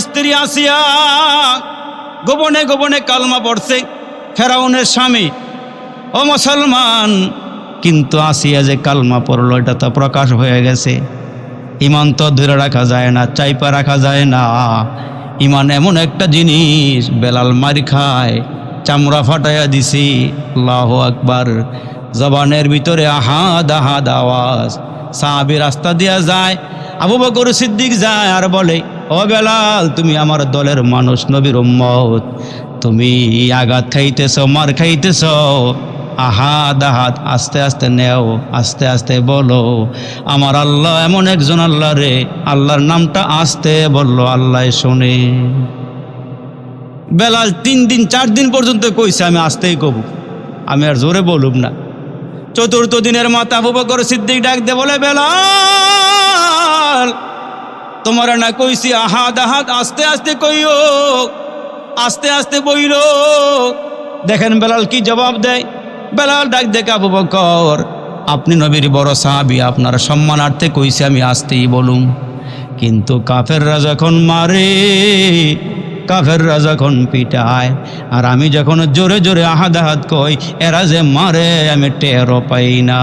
স্ত্রী আসিয়া গোপনে গোপনে কালমা পড়ছে। ফেরাউনের স্বামী ও মুসলমান, কিন্তু আসিয়া যে কালমা পড়লো এটা তো প্রকাশ হয়ে গেছে। ইমান তো ধরে রাখা যায় না, চাইপা রাখা যায় না। ইমান এমন একটা জিনিস, বেলাল মার খায়, চামড়া ফাটাইয়া দিছি। আল্লাহু আকবার। জবানের ভিতরে আহাদ আহাদ আওয়াজ। সাহাবী রাস্তা দিয়া যায়, আবু বকর সিদ্দিক যায় আর বলে, ও বেলাল, তুমি আমার দলের মানুষ, নবীর উম্মত, তুমি আঘাত খাইতেছ, মার খাইতেছ, আহাদ আহাদ আস্তে আস্তে নেও, আস্তে আস্তে বলো আমার আল্লাহ এমন একজন আল্লাহ রে। আল্লাহর নামটা আস্তে বললো, আল্লাহ শোনে। বেলাল 3 দিন 4 দিন পর্যন্ত কইছে আমি আস্তেই কব, আমি আর জোরে বলুম না। 4th দিনের মাথা আবু বকর সিদ্দিক ডাক দে বলে, বেলাল, তোমার না কইছি আহাদ আহাদ আস্তে আস্তে কইও, আস্তে আস্তে বইলো। দেখেন বেলাল কি জবাব দেয়। বেলাল ডাক দেখে, আবু বকর, আপনি নবীর বড় সাহাবী, আপনার সম্মানার্থে কইছে আমি আস্তেই বলুম, কিন্তু কাফেররা যখন মারে, কাফেররা যখন পিটায়, আর আমি যখন জোরে জোরে আহাদ আহাদ কই, এরা যে মারে আমি টেরও পাই না।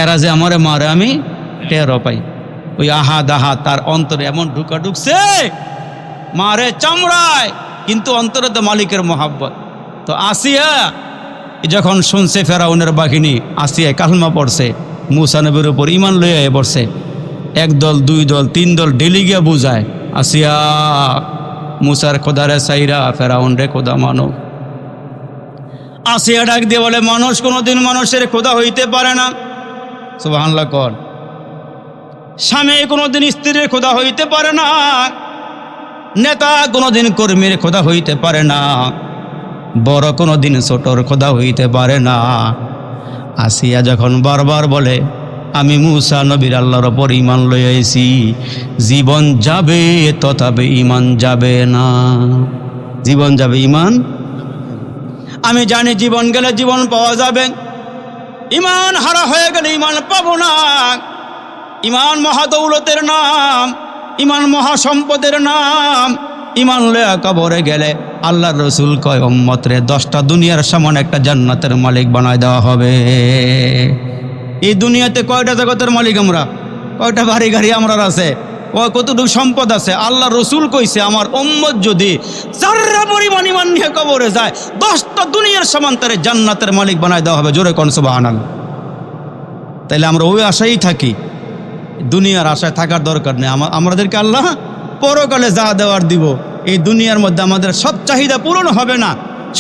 এরা যে আমারে মারে আমি টেরও পাই। ওই আহাদ আহাদ তার অন্তরে এমন ঢুকছে, মারে চামড়ায়, কিন্তু অন্তরে তো মালিকের মহাব্বত। তো আসিয়া যখন শুনছে ফেরাউনের বাহিনী, আসিয়া কালমা পড়ছে, মুসা নবীর উপর ঈমান লইয়া পড়ছে। 1 দল 2 দল 3 দল ডেলি গিয়া বুঝায়, আসিয়া মুসার খোদারে সাইরা ফেরাউন রে খোদা মানো। আসিয়া ডাক দিয়ে বলে, মানুষ কোনোদিন মানুষের খোদা হইতে পারে না। সুবহানাল্লাহ কর। স্বামী কোনোদিন স্ত্রীর খোদা হইতে পারে না, নেতা কোনোদিন কর্মীর খোদা হইতে পারে না, বড় কোনোদিন ছোটর খোদা হইতে পারে না। আসিয়া যখন বারবার বলে, আমি মুসা নবীর আল্লাহর ওপর ঈমান লইয়াছি, জীবন যাবে তথাপি ঈমান যাবে না। জীবন যাবে, ঈমান। আমি জানি জীবন গেলে জীবন পাওয়া যাবে, ঈমান হারা হয়ে গেলে ঈমান পাবো না। ঈমান মহাদৌলতের নাম, ঈমান মহাসম্পদের নাম। ঈমান লয়া কবরে গেলে আল্লাহর রসুল কয়, উম্মত রে 10টা দুনিয়ার সমান একটা জান্নাতের মালিক বানায় দেওয়া হবে। এই দুনিয়াতে কয়টা জগতের মালিক আমরা, কয়টা বাড়ি গাড়ি আমরা আছে, কতটুকু সম্পদ আছে। আল্লাহ রসুল কইছে, আমার উম্মত যদি যারা পরিমাণ ঈমান নিয়ে কবরে যায়, 10টা দুনিয়ার সমান তারে জান্নাতের মালিক বানায় দেওয়া হবে। জোরে কোন সুবহানাল্লাহ। তাইলে আমরা ওই আশাই থাকি, দুনিয়ার আশায় থাকার দরকার নেই। আমাদেরকে আল্লাহ পরকালে যা দেওয়ার দিব। এই দুনিয়ার মধ্যে আমাদের সব চাহিদা পূরণ হবে না,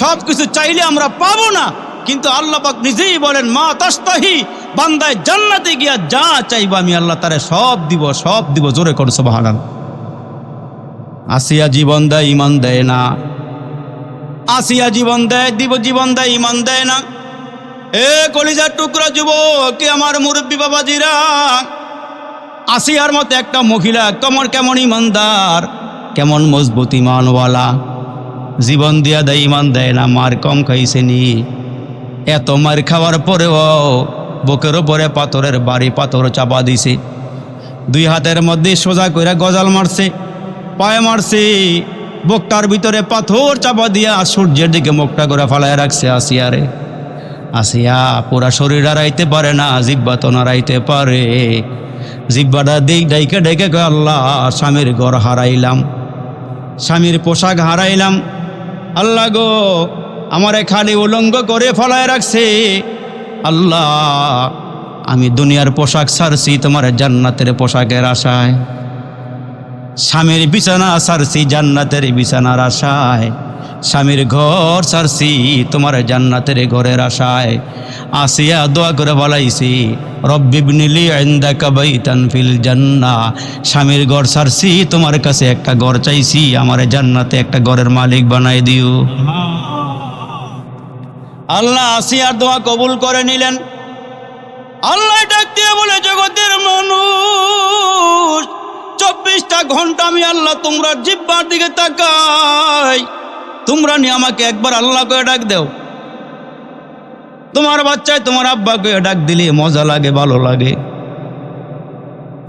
সব কিছু চাইলে আমরা পাবো না, কিন্তু আল্লাহ পাক নিজেই বলেন, মা তাস্তাহি, বান্দায় জান্নাতে গিয়া যা চাইবো আমি আল্লাহ তারে সব দিব, সব দিব। জোরে কোন সুবহানাল্লাহ। আসিয়া জীবন দেয়, ঈমান দেয় না। আসিয়া জীবন দেয়, জীবন দেয়, ঈমান দেয় না। এ কলিজার টুকরা যুবক, কে আমার মুরব্বী বাবাজিরা, আসিয়ার মতো একটা মহিলা কেমন ঈমানদার, কেমন মজবুত ঈমানওয়ালা, জীবন দিয়া দেয়, ঈমান দেয় না। মার কম খাইছে নি? এত মার খাওয়ার পরেও বুকের উপরে পাথরের বাড়ি, পাথর চাপা দিছে। 2 হাতের মধ্যে সোজা কইরা গজাল মারছে, পায়ে মারছে, বুকটার ভিতরে পাথর চাপা দিয়া সূর্যের দিকে মুখটা করে ফালায় রাখছে। আসিয়ারে, আসিয়া পুরা শরীর হারাইতে পারে না, জিহ্বা তো নাড়াইতে পারে। জিহ্বাটা ডাইকে ডাইকে কয়, আল্লাহ, স্বামীর ঘর হারাইলাম, স্বামীর পোশাক হারাইলাম, আল্লাহ গো আমারে খালি উলঙ্গ করে ফলায় রাখছে। আল্লাহ, আমি দুনিয়ার পোশাক ছাড়ছি তোমার জান্নাতের পোশাকের আশায়, স্বামীর বিছানা ছাড়ছি জান্নাতের বিছানার আশায়, স্বামীর ঘর ছাড়ছি তোমার জান্নাতের ঘরের আশায়। আসিয়া দোয়া করে বলাইছি, রব্বিবনিলি ইনদাকা বাইতান ফিল জান্নাহ, স্বামীর ঘর ছাড়ছি তোমার কাছে একটা ঘর চাইছি, আমার জান্নাতে একটা ঘরের মালিক বানাই দিও। আল্লাহ আসিয়ার দোয়া কবুল করে নিলেন। আল্লাহ ডাক দিয়ে বলে, জগতের মানুষ, 24টা ঘন্টা আমি আল্লাহ তোমরা জিহ্বার দিকে তাকাই, তোমরা নিয়ে আমাকে একবার আল্লাহ করে ডাক দেও। তোমার বাচ্চায় তোমার আব্বাকে ডাক দিলে মজা লাগে, ভালো লাগে।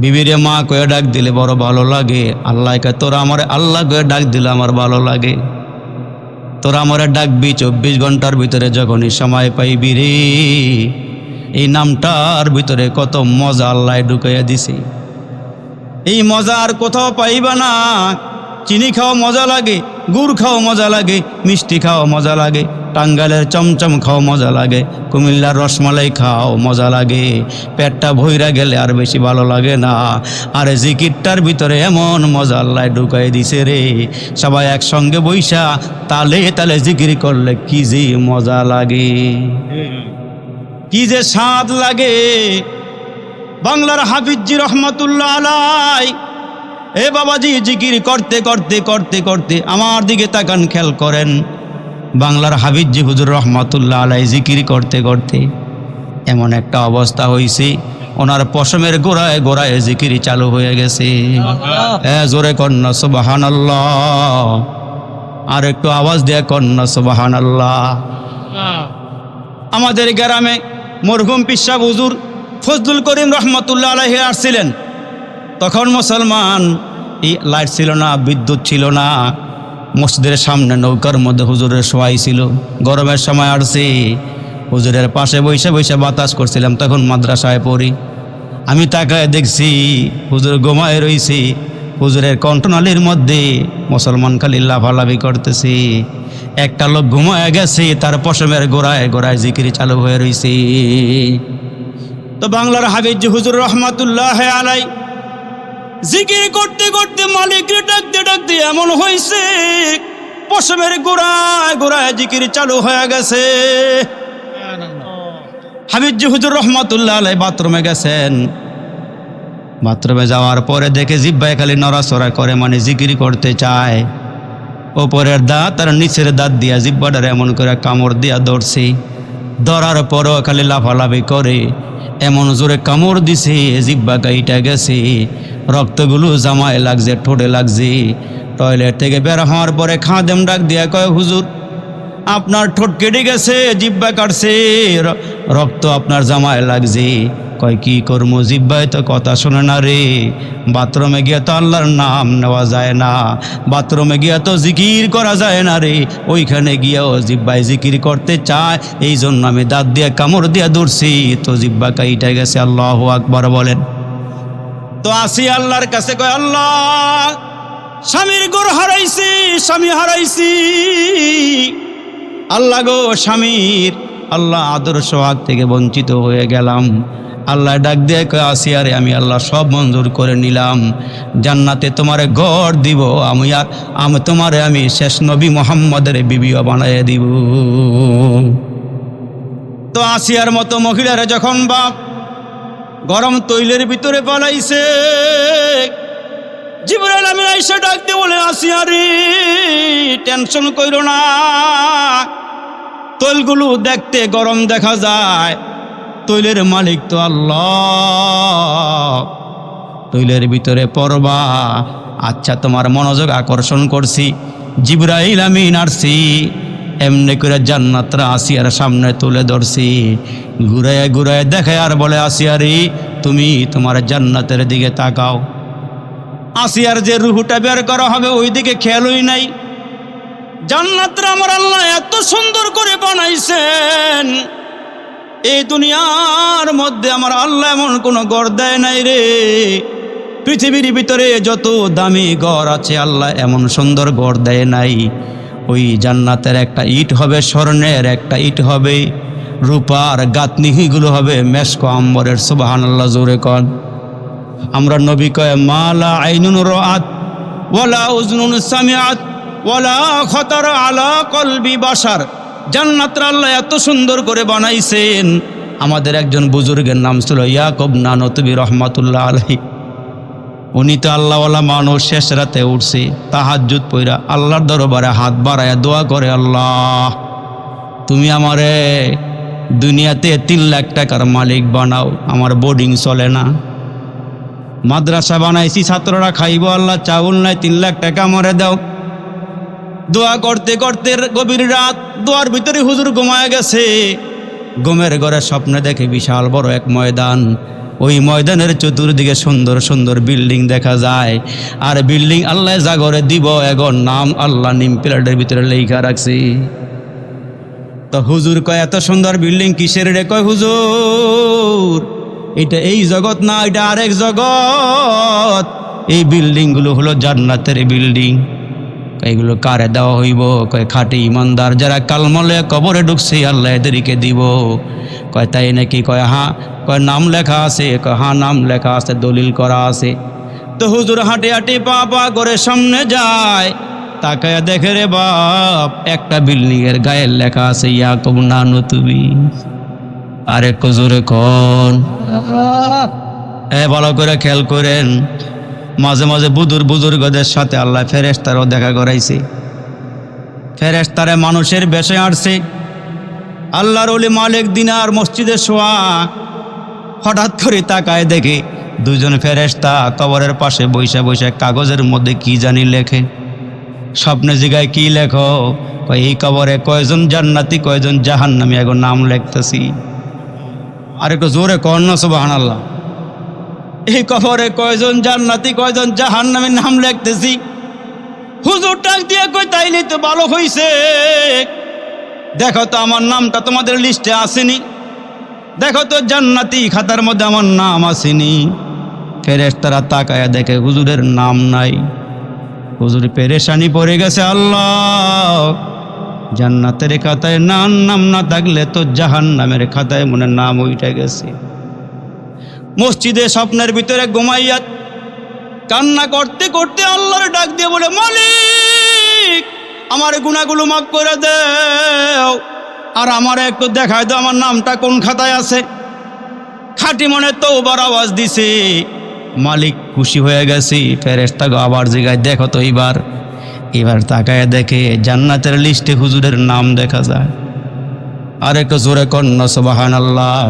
বিবিরে মা কয়ে ডাক দিলে বড় ভালো লাগে। আল্লাহকে তোরা আমার আল্লাহ কয়ে ডাক দিলে আমার ভালো লাগে। তোরা আমার ডাকবি 24 ঘন্টার ভিতরে যখনই সময় পাইবি রে। এই নামটার ভিতরে কত মজা আল্লাহ ঢুকাইয়া দিছে। এই মজা আর কোথাও পাইবা না। চিনি খাও মজা লাগে, গুড় খাও মজা লাগে, মিষ্টি খাও মজা লাগে, টাঙ্গাইলের চমচম খাও মজা লাগে, কুমিল্লার রসমালাই খাও মজা লাগে। পেটটা ভইরা গেলে আর বেশি ভালো লাগে না। আর জিকিরটার ভিতরে এমন মজা আল্লাহ ঢুকাই দিছে রে। সবাই একসঙ্গে বইসা তালে তালে জিকির করলে কি যে মজা লাগে, কি যে স্বাদ লাগে। বাংলার হাফিজি রহমতুল্লাহ আলাই, এ বাবাজি জিকির করতে করতে করতে করতে আমার দিকে তাকান, খেয়াল করেন। বাংলার হাফিজি হুজুর রহমতুল্লাহ আলাই জিকির করতে করতে এমন একটা অবস্থা হয়েছে, ওনার পশমের গোড়ায় গোড়ায় জিকির চালু হয়ে গেছে। জোরে কন্যা সুবহানাল্লাহ, আর একটু আওয়াজ দেয়া কন্যা সুবহানাল্লাহ। আমাদের গ্রামে মরহুম পিসা হুজুর ফজলুল করিম রহমতুল্লাহ আলাইহি আসছিলেন। তখন মুসলমান, এই লাইট ছিল না, বিদ্যুৎ ছিল না। মসজিদের সামনে নৌকার মধ্যে হুজুরের শোয়াই ছিল। গরমের সময় আসছে, হুজুরের পাশে বসে বসে বাতাস করছিলাম। তখন মাদ্রাসায় পড়ি। আমি তাকায় দেখছি হুজুর ঘুমায় রইছি। হুজুরের কণ্ঠনালীর মধ্যে মুসলমান খালি লাফালাফি করতেছে। একটা লোক ঘুমায় গেছে, তার পশমের গোড়ায় গোড়ায় জিকির চালু হয়ে রইছে। তো বাংলার হাফিজি হুজুর রহমতুল্লাহ আলাই জিকির করতে করতে মালিককে ডাকতে ডাকতে এমন হয়েছে, পশমের গোড়ায় গোড়ায় জিকির চালু হয়ে গেছে। হাফিজি হুজুর রহমতুল্লাহ আলাই বাথরুমে গেছেন। বাথরুমে যাওয়ার পরে দেখে জিহ্বায় খালি নড়াচড়া করে, মানে জিকির করতে চায়। ওপরের দাঁত আর নিচের দাঁত দিয়া জিহ্বাটার এমন করে কামড় দিয়া ধরছে। ধরার পরও খালি লাফালাফি করে, এমন জোরে কামড় দিছে জিহ্বা কাইটা গেছে, রক্তগুলো জামায় লাগছে, ঠোঁটে লাগছে। টয়লেট থেকে বের হওয়ার পরে খাদেম ডাক দিয়া কয়, হুজুর আপনার ঠোঁট কেটে গেছে, জিহ্বা কাটছে, রক্ত আপনার জামায় লাগছে। কয় কি করবো, জিহ্বায় তো কথা শোনে না রে। বাথরুমে গিয়ে তো আল্লাহর নাম নেওয়া যায় না, বাথরুমে গিয়ে তো জিকির করা যায় না রে। ওইখানে গিয়েও জিহ্বায় জিকির করতে চায়, এই জন্য আমি দাঁত দিয়ে কামড় দিয়ে দৌড়ছি, তো জিহ্বা কাইটা গেছে। আল্লাহু আকবার বলেন। তো আসি আল্লাহর কাছে, কয় আল্লাহ স্বামীর গোর হারাইছি, স্বামী হারাইছি। আল্লাহ গো স্বামীর আল্লাহ আদর্শ হাত থেকে বঞ্চিত হয়ে গেলাম। আল্লাহ ডাক দিয়ে কয়, আসিয়া রে আমি আল্লাহ সব মঞ্জুর করে নিলাম, জান্নাতে তোমারে ঘর দিব, আমি তোমারে আমি শেষ নবী মুহাম্মদের বিবিও বানাইয়া দিব। তো আসিয়ার মতো মহিলারা যখন বাপ গরম তৈলের ভিতরে পালাইছে, জিবরাইল আমিন আইসা ডাক দিয়ে বলে, আসিয়া রে টেনশন কইরো না, তৈলগুলো দেখতে গরম দেখা যায়, তৈলের মালিক তো আল্লাহ, তৈলের ভিতরে পড়বা। আচ্ছা তোমার মনোযোগ আকর্ষণ করছি, জিবরাইল আমিন আসছি, এমনি করে জান্নাতরা আসিয়ার সামনে তুলে ধরছি। ঘুরায় ঘুরায় দেখে আর বলে, আসিয়া রে তুমি তোমার জান্নাতের দিকে তাকাও। আসিয়ার যে রুহুটা বের করা হবে ওই দিকে খেয়ালই নাই। জান্নাতরা আমার আল্লাহ এত সুন্দর করে বানাইছেন, এই দুনিয়ার মধ্যে আমার আল্লাহ এমন কোনো ঘর দেয় নাই রে। পৃথিবীর ভিতরে যত দামি ঘর আছে আল্লাহ এমন সুন্দর ঘর দেয় নাই। ওই জান্নাতের একটা ইট হবে স্বর্ণের, একটা ইট হবে রূপার, গাঁথনিগুলো হবে মেশক আম্বরের। সুবহানাল্লাহ জোরে কন। আমরা নবী কয়, মালা আইনুন রাআত ওয়ালা উযনুন সামিআত ওয়ালা খাতারা আলা কলবি বাশার। জান্নাতরা আল্লাহ এত সুন্দর করে বানাইছেন। আমাদের একজন বুজুর্গের নাম ছিল ইয়াকুব নানতুবি রহমাতুল্লাহ আলাইহি। উনি তো আল্লাহওয়ালা মানুষ, শেষ রাতে উঠছে তাহাজ্জুদ পইরা আল্লাহর দরবারে হাত বাড়ায়া দোয়া করে, আল্লাহ তুমি আমারে দুনিয়াতে 3 লাখ টাকার মালিক বানাও, আমার বোর্ডিং চলে না, মাদ্রাসা বানাইছি ছাত্ররা খাইব, আল্লাহ চাউল নাই, 3 লাখ টাকা আমারে দাও। দোয়া করতে করতে গভীর রাত, দোয়ার ভিতরে হুজুর ঘুমায় গেছে। ঘুমের ঘরে স্বপ্নে দেখে বিশাল বড় এক ময়দান, ওই ময়দানের চতুর্দিকে সুন্দর সুন্দর বিল্ডিং দেখা যায়, আর বিল্ডিং আল্লাহ জাগরে দিব এগর নাম আল্লাহ নিম প্লেটের ভিতরে লেখা রাখছি। তো হুজুর কয় এত সুন্দর বিল্ডিং কিসের রে? কয় হুজুর এটা এই জগৎ না, এটা আরেক জগৎ। এই বিল্ডিংগুলো হলো জান্নাতের বিল্ডিং। এইগুলো কারে দেওয়া হইব? কয় খাঁটি ইমানদার যারা কালমলে কবরে ঢুকছে আল্লাহ এদেরকে দিব। কয় তাই নাকি? কয় হ্যাঁ। কয় নাম লেখা আছে? কয় হ্যাঁ নাম লেখা আছে, দলিল করা আছে। তো হুজুর হাঁটি হাঁটি পা পা করে সামনে যায়, তাকায় দেখে রে বাপ একটা বিল্ডিং এর গায়ে লেখা আছে ইয়াকুব নানু তুমি। আরে হুজুরে কোন ভালো করে খেয়াল করেন, মাঝে মাঝে বুজুর্গদের সাথে আল্লাহ ফেরেশতারও দেখা করাইছে। ফেরেশতারে মানুষের বেশে আসছে। আল্লাহর ওলি মালিক দিনার মসজিদে শোয়া, হঠাৎ করে তাকায় দেখে দুজন ফেরেশতা কবরের পাশে বৈশা বৈশা কাগজের মধ্যে কি জানি লেখে। স্বপ্নে জিগায় কি লেখো? কয় এই কবরে কয়জন জান্নাতি কয়জন জাহান্নামী এখন নাম লিখতেছি। আর একটু জোরে কর না সুবহানাল্লাহ। এই কবরে কয়জন জান্নাতি কয়জন জাহান্নামীর নাম লিখতেছি। হুজুর ডাক দিয়ে কই তাইলে তো ভালো হইছে, দেখো তো আমার নামটা তোমাদের লিস্টে আসেনি, দেখো তো জান্নাতি খাতার মধ্যে আমার নাম আসেনি। ফেরেশতারা তাকায়া দেখে হুজুরের নাম নাই। হুজুর পেরেশানি পড়ে গেছে, আল্লাহ জান্নাতের খাতায় নাম না থাকলে তো জাহান্নামের খাতায় মনে নাম উঠে গেছে। মসজিদে স্বপ্নের ভিতরে ঘুমাইয়া কান্না করতে করতে আল্লাহর ডাক দিয়ে বলে, মালিক আমার গুনাহগুলো মাফ করে দাও, আর আমার একটু দেখায় দাও আমার নামটা কোন খাতায় আছে। খাঁটি মনে তওবার আওয়াজ দিছে। মালিক খুশি হয়ে গেছি। ফেরেশতাকে আবার জিগায় দেখো তো এবার তাকায় দেখে জান্নাতের লিস্টে হুজুরের নাম দেখা যায়। আর একটু জোরে কন্যা সুবহানাল্লাহ।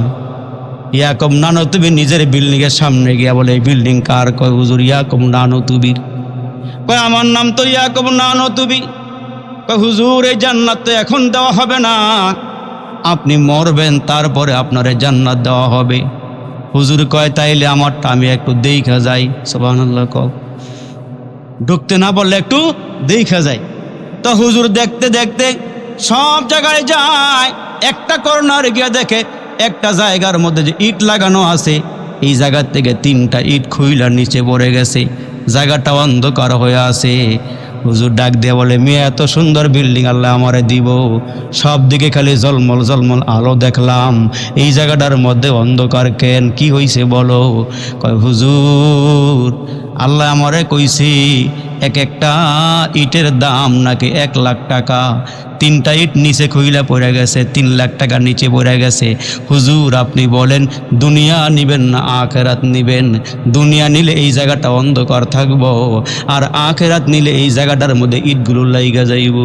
ইয়াকুব নানু তুমি নিজের বিল্ডিং এর সামনে গিয়া বলে এই বিল্ডিং কার? কয় হুজুর ইয়াকুব নানু তুমি। কয় আমার নাম তো ইয়াকুব নানু তুমি। কয় হুজুর এই জান্নাত তো এখন দেওয়া হবে না, আপনি মরবেন তারপরে আপনার জান্নাত দেওয়া হবে। হুজুর কয় তাইলে আমারটা আমি একটু দেখা যাই। সুবহানাল্লাহ। কও ঢুকতে না বললে একটু দেখা যাই। তো হুজুর দেখতে দেখতে সব জায়গায় যায়, একটা কর্নার গিয়ে দেখে একটা জায়গার মধ্যে যে ইট লাগানো আছে, এই জায়গার থেকে 3টা ইট খুইলার নিচে পড়ে গেছে, জায়গাটা অন্ধকার হয়ে আছে। হুজুর ডাক দিয়ে বলে, মেয়ে এত সুন্দর বিল্ডিং আল্লাহ আমারে দিব, সব দিকে খালি জলমল জলমল আলো দেখলাম, এই জায়গাটার মধ্যে অন্ধকার কেন? কি হয়েছে বলো? কয় হুজুর আল্লাহ আমারে কইছি এক একটা ইটের দাম নাকি 1 লাখ টাকা। 3টা ইট নিচে খুইলা পড়ে গেছে, 3 লাখ টাকা নিচে পড়ে গেছে। হুজুর আপনি বলেন দুনিয়া নিবেন না আখেরাত নিবেন? দুনিয়া নিলে এই জায়গাটা অন্ধকার থাকবো, আর আখেরাত নিলে এই জায়গাটার মধ্যে ইটগুলো লাইগা যাইব।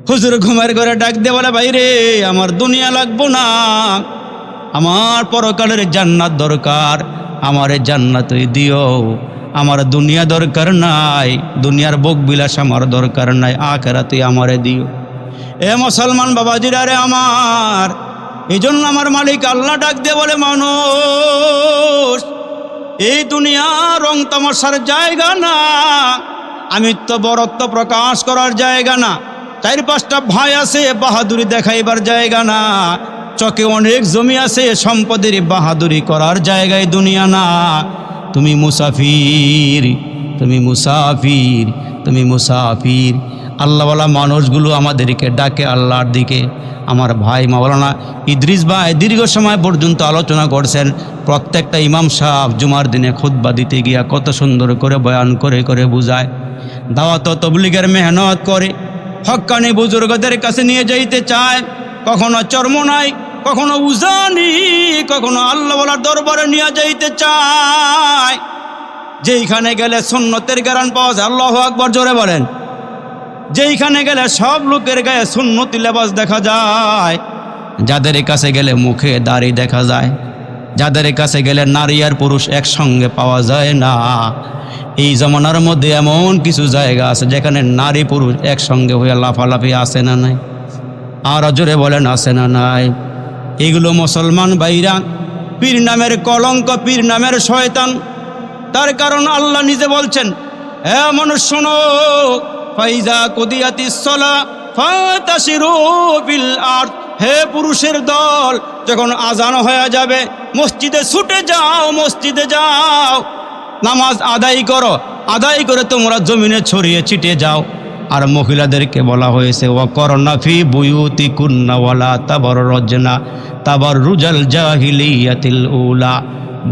হুজুর ঘুমের ঘরে ডাক দিয়ে বলে, ভাইরে আমার দুনিয়া লাগবো না, আমার পরকালের জান্নাত দরকার, আমারে জান্নাতই দিও, আমার দুনিয়া দরকার নাই, দুনিয়ার ভোগ বিলাস আমার দরকার নাই, আখিরাতে আমারে দিও। এ মুসলমান বাবাজিরা রে আমার, এই জন্য আমার মালিক আল্লাহ ডাক দিয়ে বলে, মানুষ এই দুনিয়া রং তামাশার জায়গা না, আমিত্ব বরত্ব প্রকাশ করার জায়গা না, 4-5টা ভাই আছে বাহাদুরি দেখাইবার জায়গা না, চকে অনেক জমি আছে সম্পদের বাহাদুরি করার জায়গায় দুনিয়া না। তুমি মুসাফির, তুমি মুসাফির, তুমি মুসাফির। আল্লাহওয়ালা মানুষগুলো আমাদেরকে ডাকে আল্লাহর দিকে। আমার ভাই মাওলানা ইদ্রিস ভাই দীর্ঘ সময় পর্যন্ত আলোচনা করছেন। প্রত্যেকটা ইমাম সাহেব জুমার দিনে খুতবা দিতে গিয়া কত সুন্দর করে বয়ান করে করে বুঝায়, দাওয়াত ও তবলিগের মেহনত করে, হক্কানি বুজুর্গদের কাছে নিয়ে যাইতে চায়। কখনো চর্মনাই, কখনো উজানি, কখনো আল্লাহওয়ালার দরবারে নিয়ে যাইতে চায়। যেইখানে গেলে সুন্নতের জ্ঞান পাওয়া যায়, আল্লাহু আকবার জোরে বলেন। যেইখানে গেলে সব লোকের গায়ে সুন্নতি লেবাস দেখা যায়, যাদের কাছে গেলে মুখে দাড়ি দেখা যায়, যাদের কাছে গেলে নারী আর পুরুষ একসঙ্গে পাওয়া যায় না। এই জমানার মধ্যে এমন কিছু জায়গা আছে যেখানে নারী পুরুষ একসঙ্গে হয়ে লাফালাফি আসে না নাই? আর জোরে বলেন আসে না নাই? এগুলো মুসলমান ভাইরা পীর নামের কলঙ্ক, পীর নামের শয়তান। তার কারণ আল্লাহ নিজে বলছেন, হে মানুষ শোনো, ফাইজা কুদিয়াতিস সালাহ ফাতাশিরু ফিল আরদ, হে পুরুষের দল, যখন আজান হয়ে যাবে মসজিদে ছুটে যাও, মসজিদে যাও, নামাজ আদায় করো, আদায় করে তোমরা জমিনে ছড়িয়ে ছিটিয়ে যাও। আর মহিলাদেরকে বলা হয়েছে, ওয়াকরনা ফি বুয়ুতিকুন্না ওয়ালা তাবাররুজনা তাবাররুজাল জাহিলিয়াতিল উলা,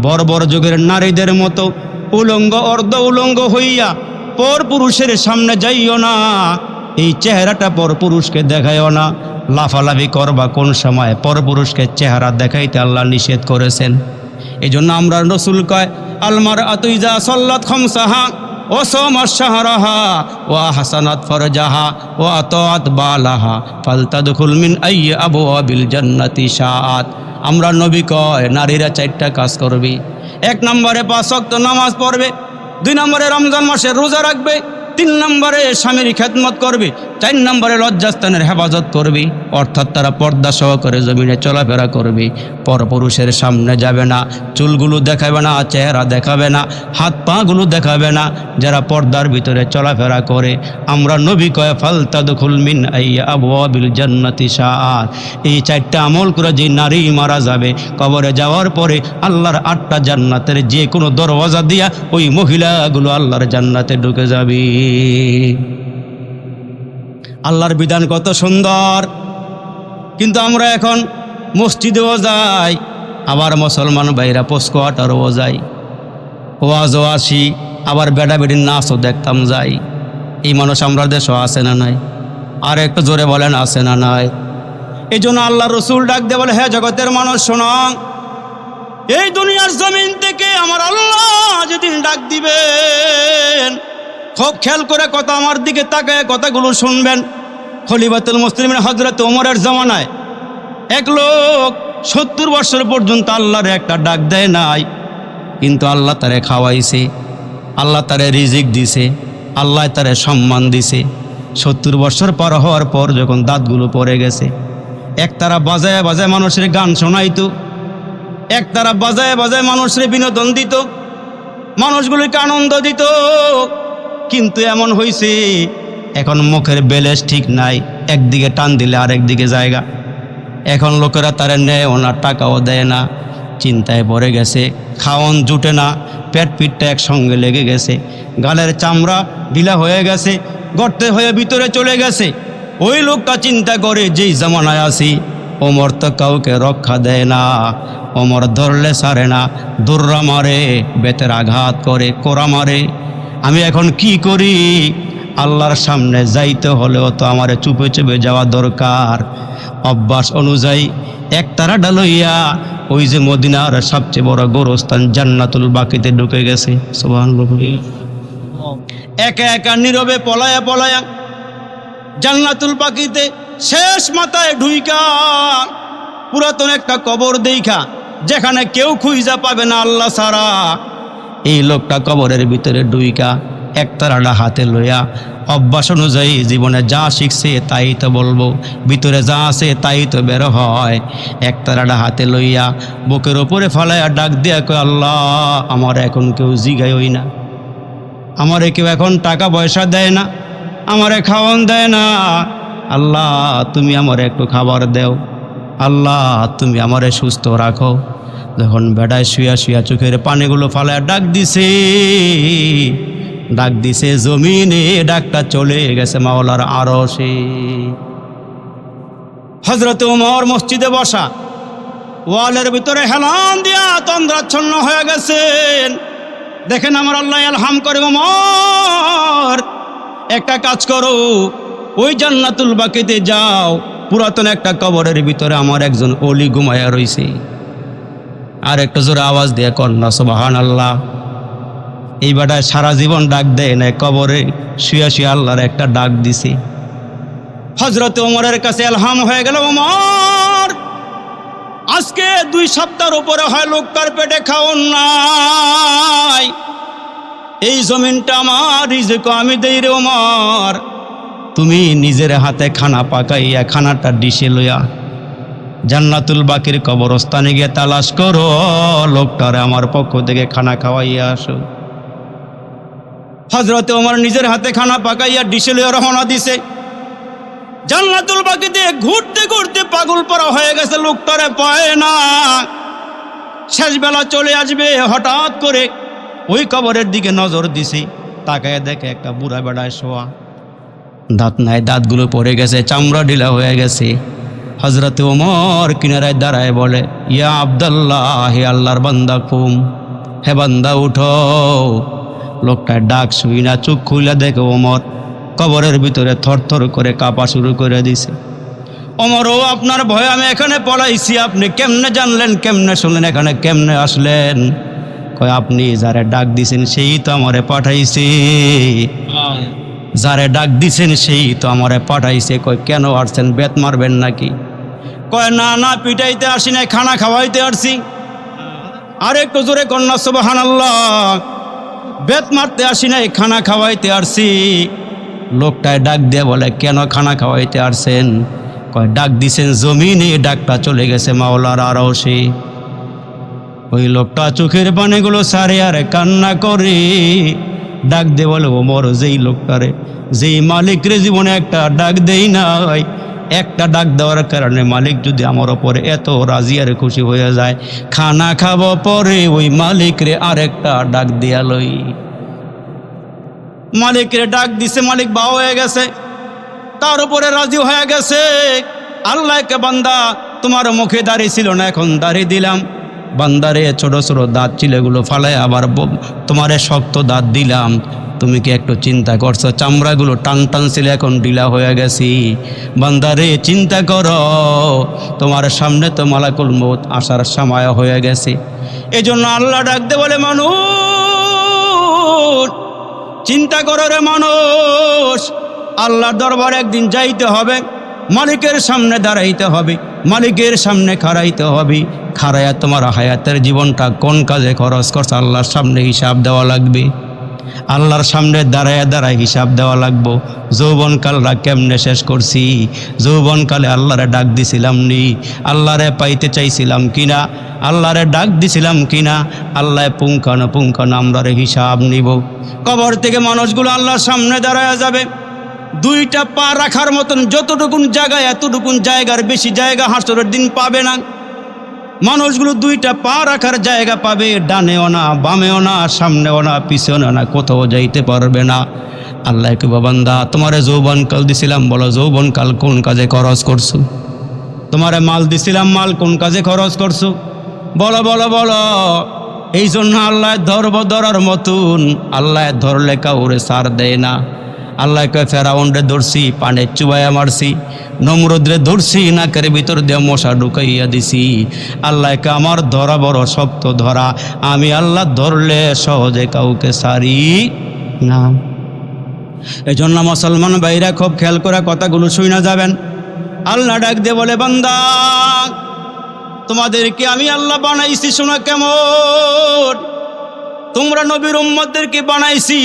বর্বর যুগের নারীদের মতো উলঙ্গ অর্ধ উলঙ্গ হইয়া পর পুরুষের সামনে যাইও না, এই চেহারাটা পর পুরুষকে দেখাইও না। লাফালাফি করবা কোন সময়? পর পুরুষকে চেহারা দেখাইতে আল্লাহ নিষেধ করেছেন। এই জন্য আমরা রসুল কয়, আলমার আতুইজা সল্লাত খামসাহা ও সামাত শাহরাহা ও হাসানাত ফরজাহা ও আতাত বালাহা ফালতাদখুল মিন আইয়ি আবওয়াবিল জান্নাতি শাআত। আমরা নবী কয়, নারীরা 4টা কাজ করবে। 1 নম্বরে 5 ওয়াক্ত নামাজ পড়বে, 2 নম্বরে রমজান মাসে রোজা রাখবে, 3 নম্বরে স্বামীর খেদমত করবে, 4 নম্বরে লজ্জাস্থানের হেফাজত করবে, অর্থাৎ তারা পর্দা সহকারে জমিনে চলাফেরা করবে, পরপুরুষের সামনে যাবে না, চুলগুলো দেখাবে না, চেহারা দেখাবে না, হাত পাগুলো দেখাবে না, যারা পর্দার ভিতরে চলাফেরা করে। আমরা নবী কয়, ফালতাদখুল মিন আইয়ি আবওয়াবিল জান্নাতি শাআত। এই 4টা আমল করে যে নারী মারা যাবে, কবরে যাওয়ার পরে আল্লাহর 8টা জান্নাতের যে কোনো দরওয়াজা দিয়া ওই মহিলাগুলো আল্লাহর জান্নাতে ঢুকে যাবে। আল্লাহর বিধান কত সুন্দর, কিন্তু আমরা এখন মসজিদেও যাই, আবার মুসলমান ভাইরা পোস্কোয়াটারও যাই, ওয়াজও আসি, আবার বেড়া বেড়ির নাচও দেখতাম যাই। এই মানুষ আমরা দেশও আছে না নাই? আর একটু জোরে বলেন, আছে না নাই? এই জন্য আল্লাহ রসুল ডাক দিয়ে বলে, হে জগতের মানুষ শোনো, এই দুনিয়ার জমিন থেকে আমার আল্লাহ যেদিন ডাক দিবেন, খুব খেয়াল করে কথা আমার দিকে তাকায় কথাগুলো শুনবেন। খলিফাতুল মুসলিমিন হযরত ওমরের জামানায় এক লোক 70 বছর পর্যন্ত আল্লাহর একটা ডাক দেয় নাই, কিন্তু আল্লাহ তারে খাওয়াইছে, আল্লাহ তারে রিজিক দিছে, আল্লাহ তারে সম্মান দিছে। 70 বছর পার হওয়ার পর যখন দাঁতগুলো পড়ে গেছে, একতারা বাজায় বাজায় মানুষের গান শোনাইতো, একতারা বাজায় বাজায় মানুষের বিনোদন দিত, মানুষগুলিকে আনন্দ দিত। কিন্তু এমন হয়েছে, এখন মুখের বেলেশ ঠিক নাই, একদিকে টান দিলে আরেক দিকে জায়গা। এখন লোকেরা তারে নেয় ওনার টাকাও দেয় না, চিন্তায় পড়ে গেছে, খাওয়ন জুটে না, পেট পিঠটা একসঙ্গে লেগে গেছে, গালের চামড়া ঢিলা হয়ে গেছে, গর্তে হয়ে ভিতরে চলে গেছে। ওই লোকটা চিন্তা করে, যেই জামানায় আছি ওমর তো কাউকে রক্ষা দেয় না, ওমর ধরলে ছাড়ে না, দুর্রা মারে, বেতের আঘাত করে, কোরা মারে, আমি এখন কি করি? আল্লাহর সামনে যাইতে হলেও তো আমারে চুপে চুপে যাওয়া দরকার। অভ্যাস অনুযায়ী একতারা ডালইয়া ওই যে মদিনার সবচেয়ে বড় গোরস্থান জান্নাতুল বাকিতে ঢুকে গেছে। সুবহানাল্লাহ। একা একা নীরবে পলায়া পলায়া জান্নাতুল বাকিতে শেষ মাথায় ঢুইকা পুরাতন একটা কবর দেইখা, যেখানে কেউ খুঁজা পাবে না আল্লাহ ছাড়া, এই লোকটা কবরের ভিতরে ঢুইকা একতারাটা হাতে লইয়া অভ্যাস অনুযায়ী জীবনে যা শিখছে তাই তো বলবো, ভিতরে যা আছে তাই তো বের হয়। একতারাটা হাতে লইয়া বুকের ওপরে ফালাইয়া ডাক দিয়া কয়, আল্লাহ আমার এখন কেউ জিগায়ই না, আমারে কেউ এখন টাকা পয়সা দেয় না, আমারে খাওয়ান দেয় না, আল্লাহ তুমি আমার একটু খাবার দেও, আল্লাহ তুমি আমারে সুস্থ রাখো। যখন বেড়ায় শুয়া শুয়া চোখের পানিগুলো ফালাইয়া ডাক দিছে জমিনে, ডাকটা চলে গেছে মাওলার আরশে। হযরত ওমর মসজিদে বসা, ওয়ালের ভিতরে হেলান দিয়া তন্দ্রাচ্ছন্ন হয়ে গেছেন। দেখেন আমার আল্লাহ ইলহাম করে, ওমর একটা কাজ করো, ওই জান্নাতুল বাকিতে যাও, পুরাতন একটা কবরের ভিতরে আমার একজন ওলি ঘুমায়া রইছে। আর একটু জোরে আওয়াজ দিয়ে কন্যা সুবহানাল্লাহ। এই বেটায় সারা জীবন ডাক দেয় না, কবরে শুয়া শুয়া আল্লাহর একটা ডাক দিছে। হযরত ওমরের কাছে ইলহাম হয়ে গেল, ওমর আজকে 2 সপ্তাহের উপরে হয় লোকটার পেটে খাওন নাই, এই জমিনটা আমার, রিজিক আমি দেই রে ওমর, তুমি নিজের হাতে খানা পাকাইয়া খানাটা ডিশে লইয়া জান্নাতুল বাকির কবরস্থানে গিয়ে তালাশ করো, লোকটারে আমার পক্ষ থেকে খানা খাওয়াইয়া আসো। হযরতে ওমর নিজের হাতে খানা পাকাইয়া ডিশে লইয়া রওনা দিছে। জান্নাতুল বাকিতে ঘুরতে ঘুরতে পাগল পরা হয়ে গেছে, লোকটারে পায় না। শেষ বেলা চলে আসবে, হঠাৎ করে ওই কবরের দিকে নজর দিছি, তাকায় দেখে একটা বুড়া বেড়ায় শোয়া, দাঁত নাই, দাঁতগুলো পড়ে গেছে, চামড়া ঢিলা হয়ে গেছে। হযরতে ওমর কিনারায় দাঁড়ায় বলে, ইয়া আব্দুল্লাহ, হে আল্লাহর বান্দা কুম, হে বান্দা উঠো। লোকটার ডাক শুই না, চোখ খুলে দেখে ওমর কবরের ভিতরে থরথর করে কাঁপা শুরু করে দিছে। ওমর, ও আপনার ভয়ে আমি এখানে পলাইছি, আপনি কেমনে জানলেন, কেমনে শুনলেন, এখানে কেমনে আসলেন? কয়, আপনি যারে ডাক দিছেন সেই তো আমারে পাঠাইছে, যারে ডাক দিছেন সেই তো আমারে পাঠাইছে। কয়, কেন আসছেন, বেত মারবেন নাকি? কয়, না না, পিটাইতে আসি নাই, খানা খাওয়াইতে আসছি। আর একটু জোরে কন্যা সুবহানাল্লাহ, বেত মারতে আসি নাই, খানা খাওয়াইতে আসছি। লোকটায় ডাক দিয়ে বলে, কেন খানা খাওয়াইতে আসছেন? কয়, ডাক দিছেন জমিনে, ডাকটা চলে গেছে মাওলার আরশে। ওই লোকটা চোখের পানিগুলো সারে আর কান্না করে ডাক দিয়ে বলে, ওমর, যেই লোকটারে, যেই মালিকরে জীবনে একটা ডাক দেই নাই, একটা ডাক দেওয়ার কারণে মালিক যদি আমার ওপরে এত রাজি আর খুশি হয়ে যায়, খানা খাবো পরে ওই মালিকরে আরেকটা ডাক দিয়া লই। মালিকরে ডাক দিছে, মালিক বাও হয়ে গেছে, তার উপরে রাজি হয়ে গেছে। আল্লাহকে, বান্দা তোমার মুখে দাঁড়িয়ে ছিল না, এখন দাঁড়িয়ে দিলাম। বান্দারে ছোট ছোট দাঁত ছিল, এগুলো ফালায় আবার তোমারে শক্ত দাঁত দিলাম। তুমি কি একটু চিন্তা করছো, চামড়াগুলো টান টান ছিল, এখন ঢিলা হয়ে গেছি। বান্দারে চিন্তা করো, তোমার সামনে তো মালাকুল মউত আসার সময় হয়ে গেছে। এই জন্য আল্লাহ ডাকতে বলে, মানুষ চিন্তা করো রে মানুষ, আল্লাহর দরবারে একদিন যাইতে হবে, মালিকের সামনে দাঁড়াইতে হবে, মালিকের সামনে খাড়াইতে হবে। খাড়াইয়া তোমার হায়াতের জীবনটা কোন কাজে খরচ করছে আল্লাহর সামনে হিসাব দেওয়া লাগবে। আল্লাহর সামনে দাঁড়ায় দাঁড়ায় হিসাব দেওয়া লাগবো। যৌবনকালরা কেমনে শেষ করছি, যৌবনকালে আল্লাহরে ডাক দিছিলাম নি, আল্লাহরে পাইতে চাইছিলাম কিনা, আল্লাহরে ডাক দিছিলাম কিনা, আল্লাহ পুঙ্খানো আমরারে হিসাব নিব। কবর থেকে মানুষগুলো আল্লাহর সামনে দাঁড়ায় যাবে, দুইটা পা রাখার মতন যতটুকুন জায়গা, এতটুকুন জায়গার বেশি জায়গা হাসরের দিন পাবে না। মানুষগুলো দুইটা পা রাখার জায়গা পাবে, ডানেও না, বামেও না, সামনেও না, পিছনেও না, কোথাও যাইতে পারবে না। আল্লাহ কে, বান্দা তোমারে যৌবনকাল দিছিলাম, বলো যৌবনকাল কোন কাজে খরচ করছো? তোমারে মাল দিছিলাম, মাল কোন কাজে খরচ করছো? বলো বলো বলো। এই জন্য আল্লাহ ধরার মতন, আল্লাহ ধরলে কাউরে সার দেয় না। আল্লাহকে ফেরাউনরে ধরছি, পানে চুবাইয়া মারছি, নমরুদরে ধরছি, নাকের ভিতর দিয়ে মশা ঢুকাইয়া দিছি। আল্লাহকে আমার ধরা বড় শক্ত ধরা, আমি আল্লাহ ধরলে সহজে কাউকে সারি না। এই জন্য মুসলমান ভাইরা খুব খেয়াল করে কথাগুলো শুনে যাবেন। আল্লাহ ডাক দিয়ে বলে, বান্দা তোমাদেরকে আমি আল্লাহ বানাইছি, শোনা কেমন, তোমরা নবীর উম্মতদেরকে বানাইছি।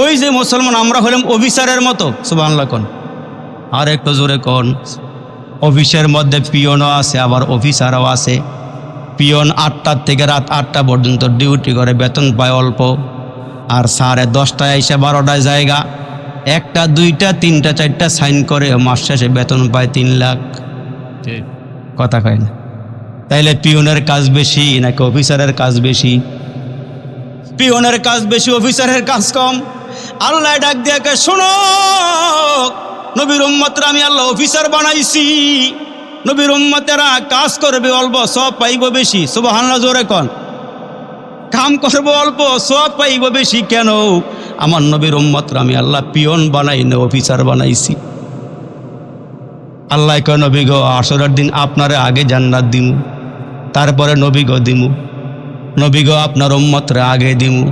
ওই যে মুসলমান আমরা হলাম অফিসারের মতো, সুবহানাল্লাহ কোন, আর একটু জোরে কোন। অফিসের মধ্যে পিয়নও আছে, আবার অফিসারও আছে। পিয়ন 8টার থেকে রাত 8টা পর্যন্ত ডিউটি করে, বেতন পায় অল্প। আর 10:30 এসে 12টায় জায়গা, 1টা 2টা 3টা 4টা সাইন করে, মাস শেষে বেতন পায় 3 লাখ। কথা কয় না? তাইলে পিয়নের কাজ বেশি নাকি অফিসারের কাজ বেশি? পিয়নের কাজ বেশি, অফিসারের কাজ কম। আল্লাহ ডাক দিয়ে শোনো, নবীর উম্মতরা আমি আল্লাহ অফিসার বানাইছি। নবীর উম্মতেরা কাজ করবে অল্প, সব পাইব বেশি। সুবহানাল্লাহ জোরে কোন। কাম করবো অল্প, সব পাইব বেশি। কেন? আমার নবীর উম্মতরা আমি আল্লাহ পিয়ন বানাই না, অফিসার বানাইছি। আল্লাহ কয়, নবী গো, আসরের দিন আপনারে আগে জান্নাত দিমু, তারপরে নবী গো দিমু। নবী গো, আপনার উম্মতরে আগে দিমু,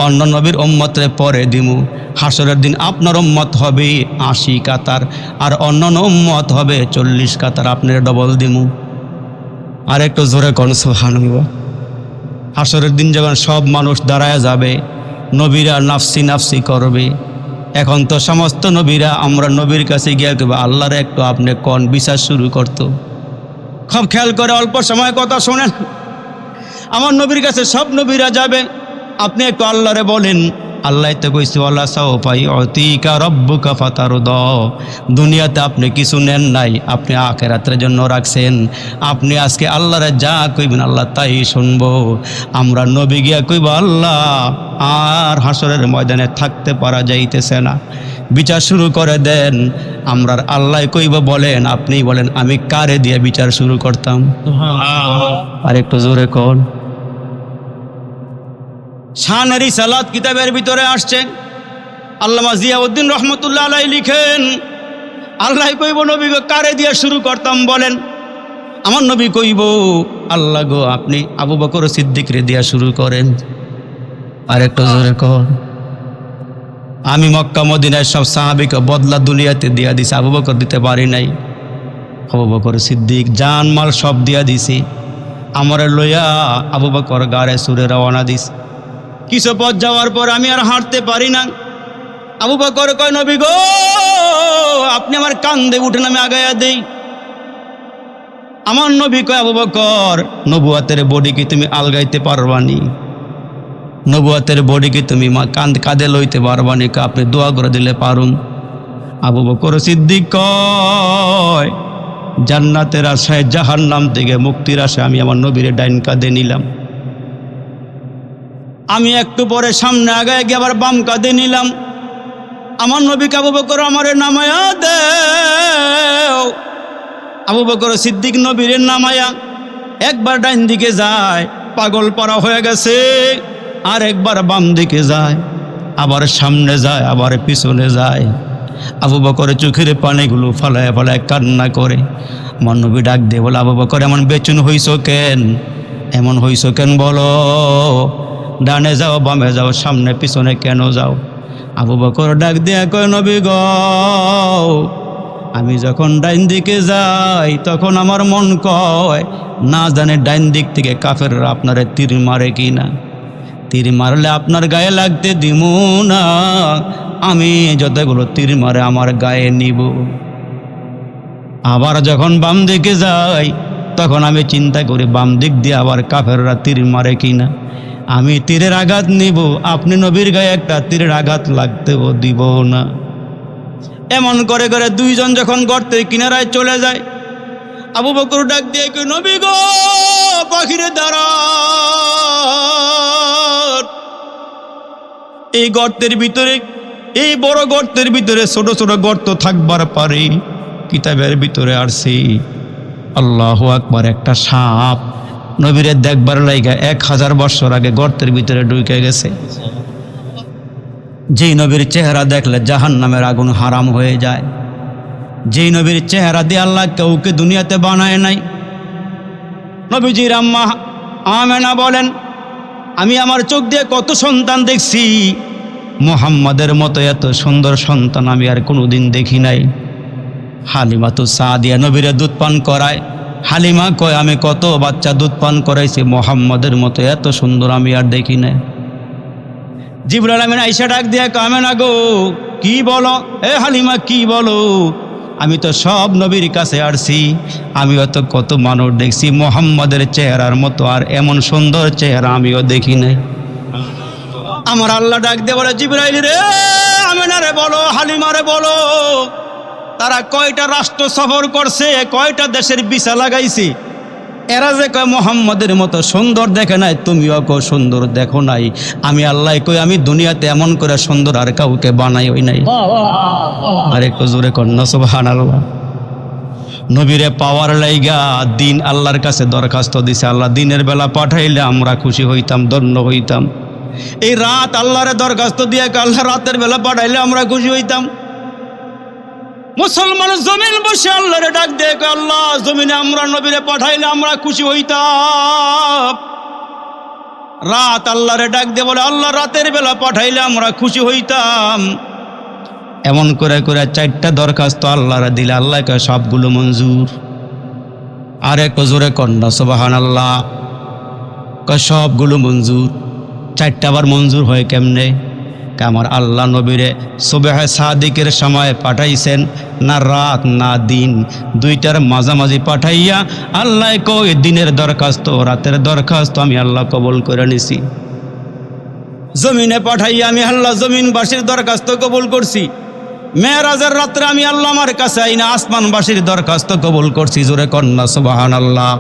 অন্য নবীর উম্মতরে পরে দিমু। হাসরের দিন আপনার উম্মত হবে 80 কাতার, আর অন্য উম্মত হবে 40 কাতার, আপনার ডবল দিমু। আর একটু জোরে কোন সুবহানাল্লাহ। হাসরের দিন যখন সব মানুষ দাঁড়ায় যাবে, নবীরা নাফসি নাফসি করবে। এখন তো সমস্ত নবীরা আমরা নবীর কাছে গিয়ে কেবল আল্লাহরে একটু আপনি কোন বিচার শুরু করতো, খুব খেয়াল করে অল্প সময় কথা শোনেন। আমার নবীর কাছে সব নবীরা যাবে, আপনি একটু আল্লাহরে বলেন, আল্লাহ তো কইছে ওয়ালা সাওফা ইউতিকা রাব্বুকা ফাতারদা। দুনিয়াতে আপনি কিছু নেন নাই, আপনি আখিরাতের জন্য রাখছেন। আপনি আজকে আল্লাহরে যা কইবেন আল্লাহ তাই শুনবো। আমরা নবী গিয়া কইব আল্লাহ আর হাসরের ময়দানে থাকতে পারা যাইতেছে না, বিচার শুরু করে দেন। আমরা আল্লাহ কইব বলেন, আপনি বলেন আমি কারে দিয়ে বিচার শুরু করতাম? আর একটু জোরে কোন। শান রিসালাত কিতাবের ভিতরে আসছে, আল্লামা জিয়াউদ্দিন রহমতুল্লাহ আলাইহি লিখেন, আল্লাহ কইব নবী গো কারে দিয়ে শুরু করতাম বলেন? আমার নবী কইব আল্লাহ গো আপনি আবু বকর সিদ্দিকরে দিয়া শুরু করেন। আর একটু জোরে কর। আমি মক্কা মদিনায় সব সাহাবীকে বদলা দুনিয়াতে দিয়া দিছি, আবু বকর দিতে পারি নাই। আবু বকর সিদ্দিক জান মাল সব দিয়া দিছি, আমারে লইয়া আবু বকর গাড়ে সুরে রওনা দিস। কিছু পথ যাওয়ার পর আমি আর হাঁটতে পারি না। আবু বকর কয় নবী গো আপনি আমার কান্দে উঠেন, আমি আগায়া দেই। আমার নবী কয় আবু বকর নবুয়াতের বডি কি তুমি আলগাইতে পারবানি? নবুয়াতের বডি কি তুমি কাঁধে লইতে পারবানি? আপনি দোয়া করে দিলে পারুন। আবু বকর সিদ্দিক কয় জান্নাতের আশায় জাহান্নাম থেকে মুক্তির আশায় আমি আমার নবীর ডাইন কাঁধে নিলাম। আমি একটু পরে সামনে আগায় গিয়ে আবার বাম কাঁধে নিলাম। আমার নবীকে আবু বকর আমারে নামায়া দেও। আবু বকর সিদ্দিক নবীর নামায়া একবার ডাইন দিকে যায়, পাগল পারা হয়ে গেছে, আর একবার বাম দিকে যায়, আবার সামনে যায়, আবার পিছনে যায়। আবু বকরের চোখের পানিগুলো ফালায় ফালায় কান্না করে। আমার নবী ডাক দিয়ে বলে আবু বকর এমন বেচুন হইছ কেন? এমন হইছ কেন বলো? ডানে যাও বামে যাও সামনে পিছনে কেন যাও? আবু বকর ডাক দিয়া কয় নবী গো আমি যখন ডাইন দিকে যাই তখন আমার মন কয় না জানে ডাইন দিক থেকে কাফেররা আপনারে তীর মারে কি না, তীর মারলে আপনার গায়ে লাগতে দিব না, আমি যতগুলো তীর মারে আমার গায়ে নিব। আবার যখন বাম দিকে যাই তখন আমি চিন্তা করি বাম দিক দিয়ে আবার কাফেররা তীর মারে কিনা, আমি তীরের আঘাত নিব, আপনি নবীর গায়ে একটা তীরের আঘাত লাগতেও দিব না। এমন করে করে দুইজন যখন গর্তের কিনারায় চলে যায়, আবু বকর ডাক দিয়ে কই নবী গো পাখিরে দাঁড়া, এই গর্তের ভিতরে, এই বড় গর্তের ভিতরে ছোট ছোট গর্ত থাকবার পারে। কিতাবের ভিতরে আসছে আল্লাহু আকবার, একটা সাপ নবীরে দেখবার লাইগা 1000 বছর আগে গর্তের ভিতরে ঢুকে গেছে। যেই নবীর চেহারা দেখলে জাহান্নামের আগুন হারাম হয়ে যায়, যেই নবীর চেহারা দিয়ে আল্লাহ কাউকে দুনিয়াতে বানায় নাই। নবীজির আম্মা আমেনা বলেন আমি আমার চোখ দিয়ে কত সন্তান দেখছি, মুহাম্মাদের মতো এত সুন্দর সন্তান আমি আর কোনোদিন দেখি নাই। হালিমা তো সাদিয়া নবীরে দুধ পান করায়, হালিমা কয় আমি কত বাচ্চা দুধ পান করাইছি, মুহাম্মাদের মতো এত সুন্দর আমি আর দেখি নাই। জিবরাইল আমিন আয়েশা ডাক দিয়া কয় আমেনা গো কি বলো, এ হালিমা কি বলো, আমি তো সব নবীর কাছে আসছি, আমি অত কত মানুষ দেখছি, মুহাম্মাদের চেহারার মতো আর এমন সুন্দর চেহারা আমিও দেখি নাই। আমার আল্লাহ ডাক দিয়ে বলে জিবরাইল রে আমেনা রে বলো, হালিমা রে বলো, তারা কয়টা রাষ্ট্র সফর করছে, কয়টা দেশের ভিসা লাগাইছে, এরা যে কয় মুহাম্মাদের মতো সুন্দর দেখে নাই, তুমিও কো সুন্দর দেখো নাই। আমি আল্লাহ কই আমি দুনিয়াতে এমন করে সুন্দর আর কাউকে বানাই হই নাই। আর একটু জোরে কন্যা সুবহানাল্লাহ। নবীরে পাওয়ার লাইগা দিন আল্লাহর কাছে দরখাস্ত দিছে, আল্লাহ দিনের বেলা পাঠাইলে আমরা খুশি হইতাম, ধন্য হইতাম। এই রাত আল্লাহরে দরখাস্ত দিয়ে আল্লাহ রাতের বেলা পাঠাইলে আমরা খুশি হইতাম। মুসলমান জমিন বসে আল্লাহরে ডাক দিয়ে আল্লাহ জমিনে আমরা নবীরে পাঠাইলে আমরা খুশি হইতাম। রাত আল্লাহরে ডাক দিয়ে বলে আল্লাহ রাতের বেলা পাঠাইলে আমরা খুশি হইতাম। এমন করে করে 4টা দরখাস্ত আল্লাহরে দিলে আল্লাহ কয় সবগুলো মঞ্জুর। আর একটু জোরে কন্যা সুবহানাল্লাহ। কয় সবগুলো মঞ্জুর। 4টা আবার মঞ্জুর হয় কেমনে? আমার আল্লাহ নবীরে সুবহে সাদিকের সময় পাঠাইছেন না রাত না দিন, দুইটার মাঝামাঝি পাঠাইয়া আল্লাহ কই দিনের দরখাস্ত রাতের দরখাস্ত আমি আল্লাহ কবুল করে নিছি। জমিনে পাঠাইয়া আমি আল্লাহ জমিনবাসীর দরখাস্ত কবুল করছি। মেরাজের রাত্রে আমি আল্লাহ আমার কাছে আইনা আসমানবাসীর দরখাস্ত কবুল করছি। জোরে কন্যা সুবহানাল্লাহ।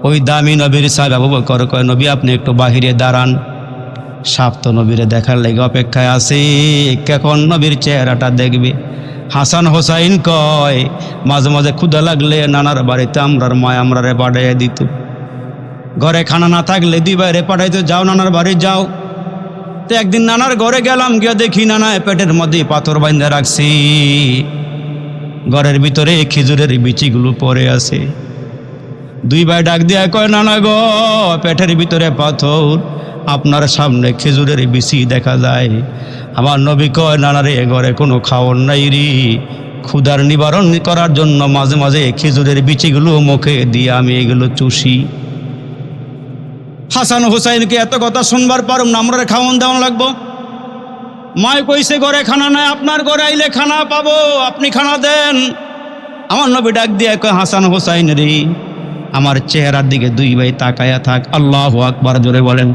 ওই দামি নবীর সাহেব আবু বকর কয়, নবী আপনি একটু বাহিরে দাঁড়ান। সাপ তো নবীরে দেখার লেগে অপেক্ষায় আছে, কখন নবীর চেহারাটা দেখবে। হাসান হোসাইন কয়, মাঝে মাঝে ক্ষুধা লাগলে নানার বাড়িতে আমরার মায় আমরারে পাঠাইয়া দিত। ঘরে খানা না থাকলে দুই বাইরে পাঠাইতো, যাও নানার বাড়ি যাও। তো একদিন নানার ঘরে গেলাম, গিয়ে দেখি নানায় পেটের মধ্যে পাথর বাঁধা রাখছি, ঘরের ভিতরে খেজুরের বিচিগুলো পড়ে আছে। দুই ভাই ডাক দিয়া কয়, নানা গো পেটের ভিতরে পাথর, আপনার সামনে খেজুরের বিচি দেখা যায়। আমার নবী কয়, নানারে ঘরে কোনো খাওয়ার নাই রে, ক্ষুধার নিবারণ করার জন্য মাঝে মাঝে খেজুরের বিচিগুলো মুখে দিয়ে আমি এগুলো চুষি। হাসান হুসাইনকে এত কথা শুনবার পারুম না, আমরা খাওয়ান দেওয়ান লাগবো। মায় কইছে ঘরে খানা নাই, আপনার ঘরে আইলে খানা পাবো, আপনি খানা দেন। আমার নবী ডাক দিয়ে কয়, হাসান হুসাইন রে আমার চেহারার দিকে দুই ভাই তাকাইয়া থাক। আল্লাহু আকবার জোরে বলেন।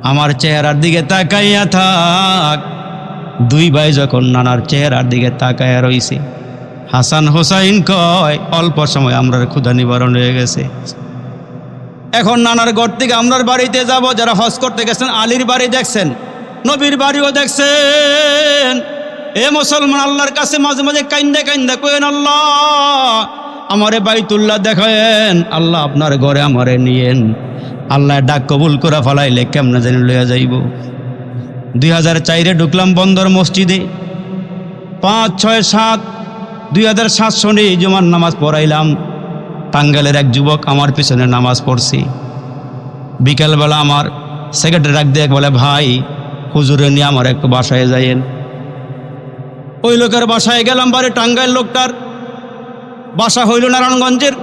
আমার চেহারার দিকে তাকাইয়া থাক। দুই ভাই যখন নানার চেহারার দিকে তাকাইয়া রইছে, হাসান হুসাইন কয়, অল্প সময় আমরার ক্ষুধা নিবারণ হয়ে গেছে। এখন নানার ঘর থেকে আমরার বাড়িতে যাব। যারা হজ করতে গেছেন আলীর বাড়ি দেখছেন, নবীর বাড়িও দেখছেন। এ মুসলমান, আল্লাহর কাছে মাঝে মাঝে কাইন্দা কাইন্দা কইেন, আল্লাহ আমারে বাইতুল্লাহ দেখায়েন, আল্লাহ আপনার ঘরে আমারে নিয়েন। আল্লাহ ডাক কবুল করে ফেলাইলে কেমনে জানি লইয়া যাইব। 2004-এ ঢুকলাম বন্দর মসজিদে, 5, 6, 7, 2700 সনে জুমার নামাজ পড়াইলাম। টাঙ্গাইলের এক যুবক আমার পিছনে নামাজ পড়ছি। বিকালবেলা আমার সেক্রেটারি ডাক দিয়ে বলে, ভাই হুজুরে নিয়ে আমার একটু বাসায় যাইয়েন। ওই লোকের বাসায় গেলাম। বাড়ি টাঙ্গাইল লোকটার বাসা হইল নারায়ণগঞ্জের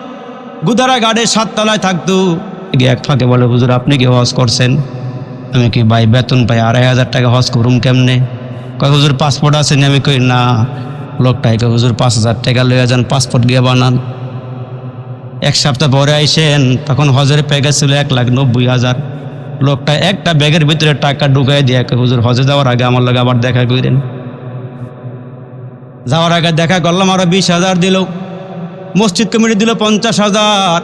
গুদারা গাড়ে 7 তলায় থাকতো। এক ফাঁকে বলে, হুজুর আপনি কি হজ করছেন? আমি কি ভাই বেতন পাই 2500 টাকা, হজ করুম কেমনে? কয় হুজুর পাসপোর্ট আছে? আমি কই না। লোকটাই কয়, হুজুর 5000 টাকা লইয়া যান, পাসপোর্ট গিয়ে বানান। 1 সপ্তাহ পরে আইসেন, তখন হজের প্যাকেজ ছিল 1,90,000। লোকটা একটা ব্যাগের ভিতরে টাকা ঢুকাই দিয়ে, হুজুর হজে যাওয়ার আগে আমার লগে আবার দেখা করেন। যাওয়ার আগে দেখা করলাম, আরো 20,000 দিল। মসজিদ কমিটি দিল 50,000।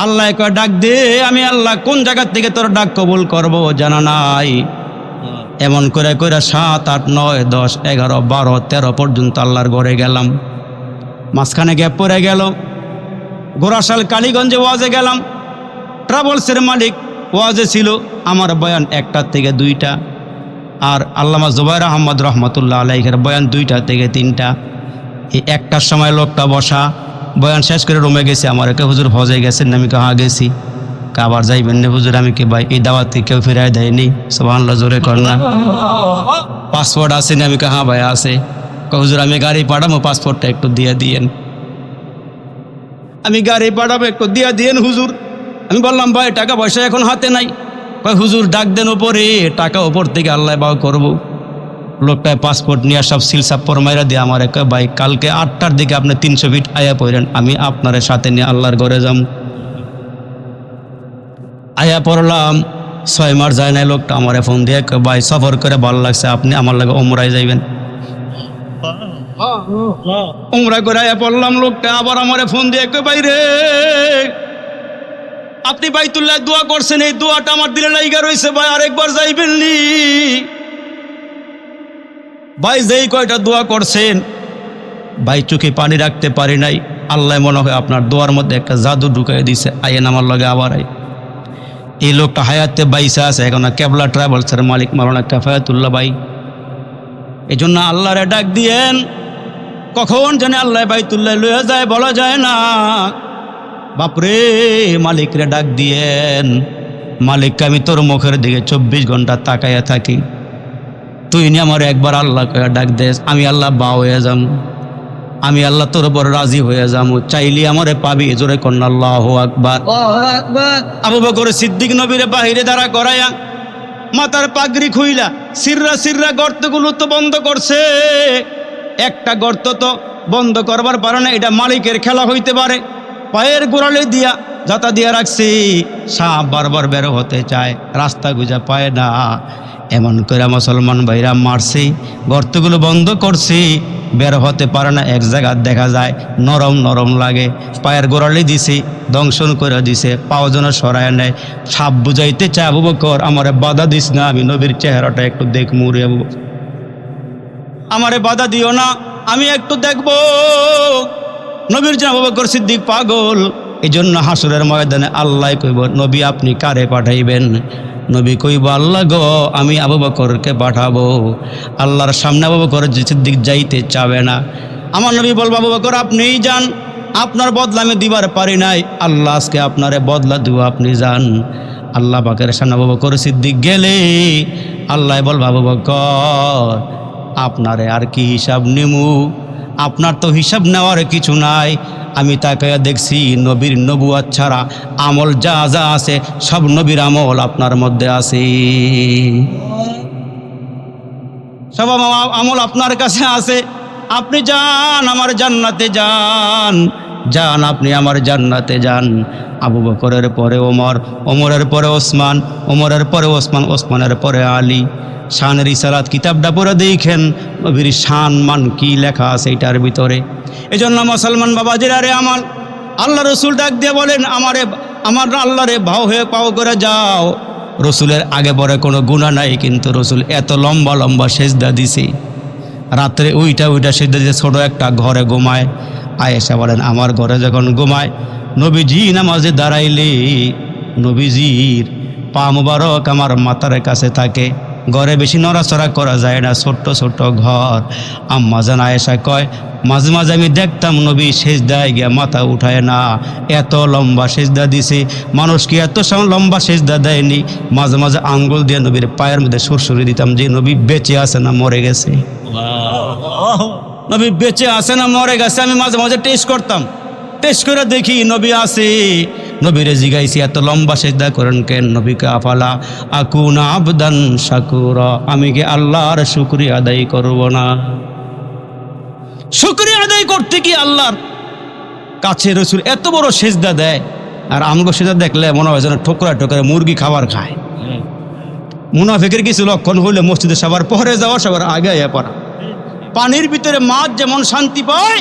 আল্লাহ কয়, ডাক দে। আমি আল্লাহ কোন জায়গার থেকে তোর ডাক কবুল করব জানা নাই। এমন করে করে 7, 8, 9, 10, 11, 12, 13 পর্যন্ত আল্লাহর ঘরে গেলাম। মাঝখানে গ্যাপ পড়ে গেল। গোরাশাল কালীগঞ্জে ওয়াজে গেলাম। ট্রাভেলসের মালিক ওয়াজে ছিল। আমার বয়ান 1টা থেকে 2টা, আর আল্লামা জুবাইর আহমদ রহমতুল্লাহ আলাইহির বয়ান 2টা থেকে 3টা। এই 1টার সময় লোকটা বসা, বয়ান শেষ করে রুমে গেছে। আমার একে, হুজুর হজে গেছেন? আমি কে হ্যাঁ গেছি। আবার যাইবেন না হুজুর? আমি কি ভাই এই দাওয়াত কেউ ফিরাই দেয়নি? সুবহানাল্লাহ জোরে কর না। পাসপোর্ট আছে না? আমি কে হ্যাঁ ভাই আছে। হুজুর আমি গাড়ি পাঠাবো, পাসপোর্টটা একটু দিয়ে দিয়েন। আমি গাড়ি পাঠাবো, একটু দিয়ে দিয়েন হুজুর। আমি বললাম, ভাই টাকা পয়সা এখন হাতে নাই। কয় হুজুর ডাক দেন ওপরে, টাকা ওপর থেকে আল্লাহ বাও করবো। লোকটায় পাসপোর্ট নিয়ে সব সিলসাপ্পর মাইরা দিয়ে আমার এক, ভাই কালকে 8টার দিকে আপনি 300 ফিট আয়া পড়েন, আমি আপনার সাথে নিয়ে আল্লাহর ঘরে যাম। আয়া পড়লাম, 6 মাস যায় না। লোকটা আমার ফোন দিয়ে, ভাই সফর করে ভালো লাগছে, আপনি আমার লাগে ওমরায় যাইবেন। ওমরা করে আয়া পড়লাম। লোকটা আবার আমার ফোন দিয়ে, ভাই রে আপনি বাইতুল্লাহ দোয়া করছেন, এই দোয়াটা আমার দিলে লাইগা রয়েছে, ভাই আরেকবার যাইবেন নি? ভাই যেই কয়টা দোয়া করছেন, ভাই চোখে পানি রাখতে পারি নাই। আল্লাহ মনে হয় আপনার দোয়ার মধ্যে একটা জাদু ঢুকাই দিছে, আইয়েন আমার লগে আবার আই। এই লোকটা হায়াতে বাইসা আছে এখন, কেবলা ট্রাভেলসের মালিক মাওলানা কাফায়াতুল্লাহ ভাই। এই জন্য আল্লাহরে ডাক দিয়েন, কখন জানে আল্লাহ বাইতুল্লাহ লইয়া যায় বলা যায় না। বাপরে মালিকরে ডাক দিয়েন, মালিককে আমি তোর মুখের দিকে 24 ঘন্টা তাকাইয়া থাকি, তুই নি আমার একবার আল্লাহ কয়া ডাক দেস, আমি আল্লাহ বা হয়ে যাম, আমি আল্লাহ তোর উপর রাজি হয়ে যাম, চাইলি আমারে পাবি। জোরে কন্যা আল্লাহু আকবার। আবু বকর সিদ্দিক নবীরে বাহিরে দাঁড়া করাইয়া মাথার পাগড়ি খুইলা সিররা সিররা গর্তগুলো তো বন্ধ করছে। একটা গর্ত তো বন্ধ করবার পারে না, এটা মালিকের খেলা হইতে পারে। পায়ের গোড়ালে দিয়া যাতা দিয়া রাখছি, সাপ বারবার বেরো হতে চায়, রাস্তা গুজা পায় না। এমন করে মুসলমান ভাইরা মারছি, গর্তগুলো বন্ধ করছি, বের হতে পারে না। এক জায়গা দেখা যায় নরম নরম লাগে, পায়ের গোড়ালে দিছি, দংশন করে দিছে, পাও যেন সরায় নেয়। সাপ বুঝাইতে চায়, আবু বকর আমারে বাধা দিস না, আমি নবীর চেহারাটা একটু দেখমু রে আবু বকর, আমারে বাধা দিও না, আমি একটু দেখবো। নবীর যে আবু বকর সিদ্দিক পাগল। এই জন্য হাসরের ময়দানে আল্লাহ কইব, নবী আপনি কারে পাঠাইবেন? নবী কইব, আল্লাহ গো আমি আবু বকরকে পাঠাবো। আল্লাহর সামনে আবু বকর সিদ্দিক যাইতে চাবে না। আমার নবী বলবো, আবু বকর আপনিই যান, আপনার বদলা আমি দিবার পারি নাই, আল্লাহ আজকে আপনারে বদলা দিব, আপনি যান। আল্লাহ পাকের সামনে আবু বকর সিদ্দিক গেলে আল্লাহ বলবো, আবু বকর আপনারে আর কি হিসাব নিমু? আপনার তো হিসাব নেওয়ার কিছু নাই। আমি তাকায়া দেখছি নবীর নবুয়াত ছাড়া আমল যা যা আছে সব নবীর আমল আপনার মধ্যে আছে, সব আমল আপনার কাছে আছে। আপনি যান আমার জান্নাতে, যান যান আপনি আমার জান্নাতে যান। আবু বকরের পরে ওমর, ওমরের পরে ওসমান, ওমরের পরে ওসমান, ওসমানের পরে আলী। শানের ইসারাত কিতাবটা পড়ে দেখেন নবীর শান মান কি লেখা আছে এটার ভিতরে। এই জন্য মুসলমান বাবাজিরা রে, আমার আল্লাহ রসুল ডাক দিয়ে বলেন, আমার আল্লাহ রে ভাও হয়ে পাও করে যাও। রসুলের আগে পরে কোনো গুনাহ নাই, কিন্তু রসুল এত লম্বা লম্বা সেজদা দিছে, রাত্রে উইটা সেজদা দিছে। ছোট একটা ঘরে ঘুমায়। আয়েশা বলেন, আমার ঘরে যখন ঘুমায় নবীজি নামাজে দাঁড়াইলে নবীজির পা মুবারক আমার মাথার কাছে থাকে। ঘরে বেশি নড়াচড়া করা যায় না, ছোট্ট ছোট্ট ঘর। আম্মা জান আয়েশা কয়, মাঝে মাঝে আমি দেখতাম নবী সেজদায় গিয়া মাথা উঠায় না, এত লম্বা সেজদা দিছে। মানুষ কি এত লম্বা সেজদা দেয়নি? মাঝে মাঝে আঙ্গুল দিয়ে নবীর পায়ের মধ্যে সুরসুরি দিতাম, যে নবী বেঁচে আছে না মরে গেছে, নবী বেঁচে আছে না মরে গেছে। আমি মাঝে মাঝে টেস্ট করতাম, টেস্ট করে দেখি নবী আছে। নবীরে জিগাইছি, এত লম্বা সেজদা করেন কেন? নবীকে, আফালা আকুনা আবদান শাকুরা, আমি কি আল্লাহর শুকরিয়া আদায় করব না? শুকরিয়া আদায় করতে কি আল্লাহর কাছে রসুল এত বড় সেজদা দেয়, আর আমগো সেজদা দেখলে মনে হয় যেন ঠোকরা ঠোকরা মুরগি খাবার খায়। মুনাফিকের কিছু লক্ষণ হইলে মসজিদে সবার পরে যাওয়া, সবার আগে পড়া। পানির ভিতরে মাছ যেমন শান্তি পায়,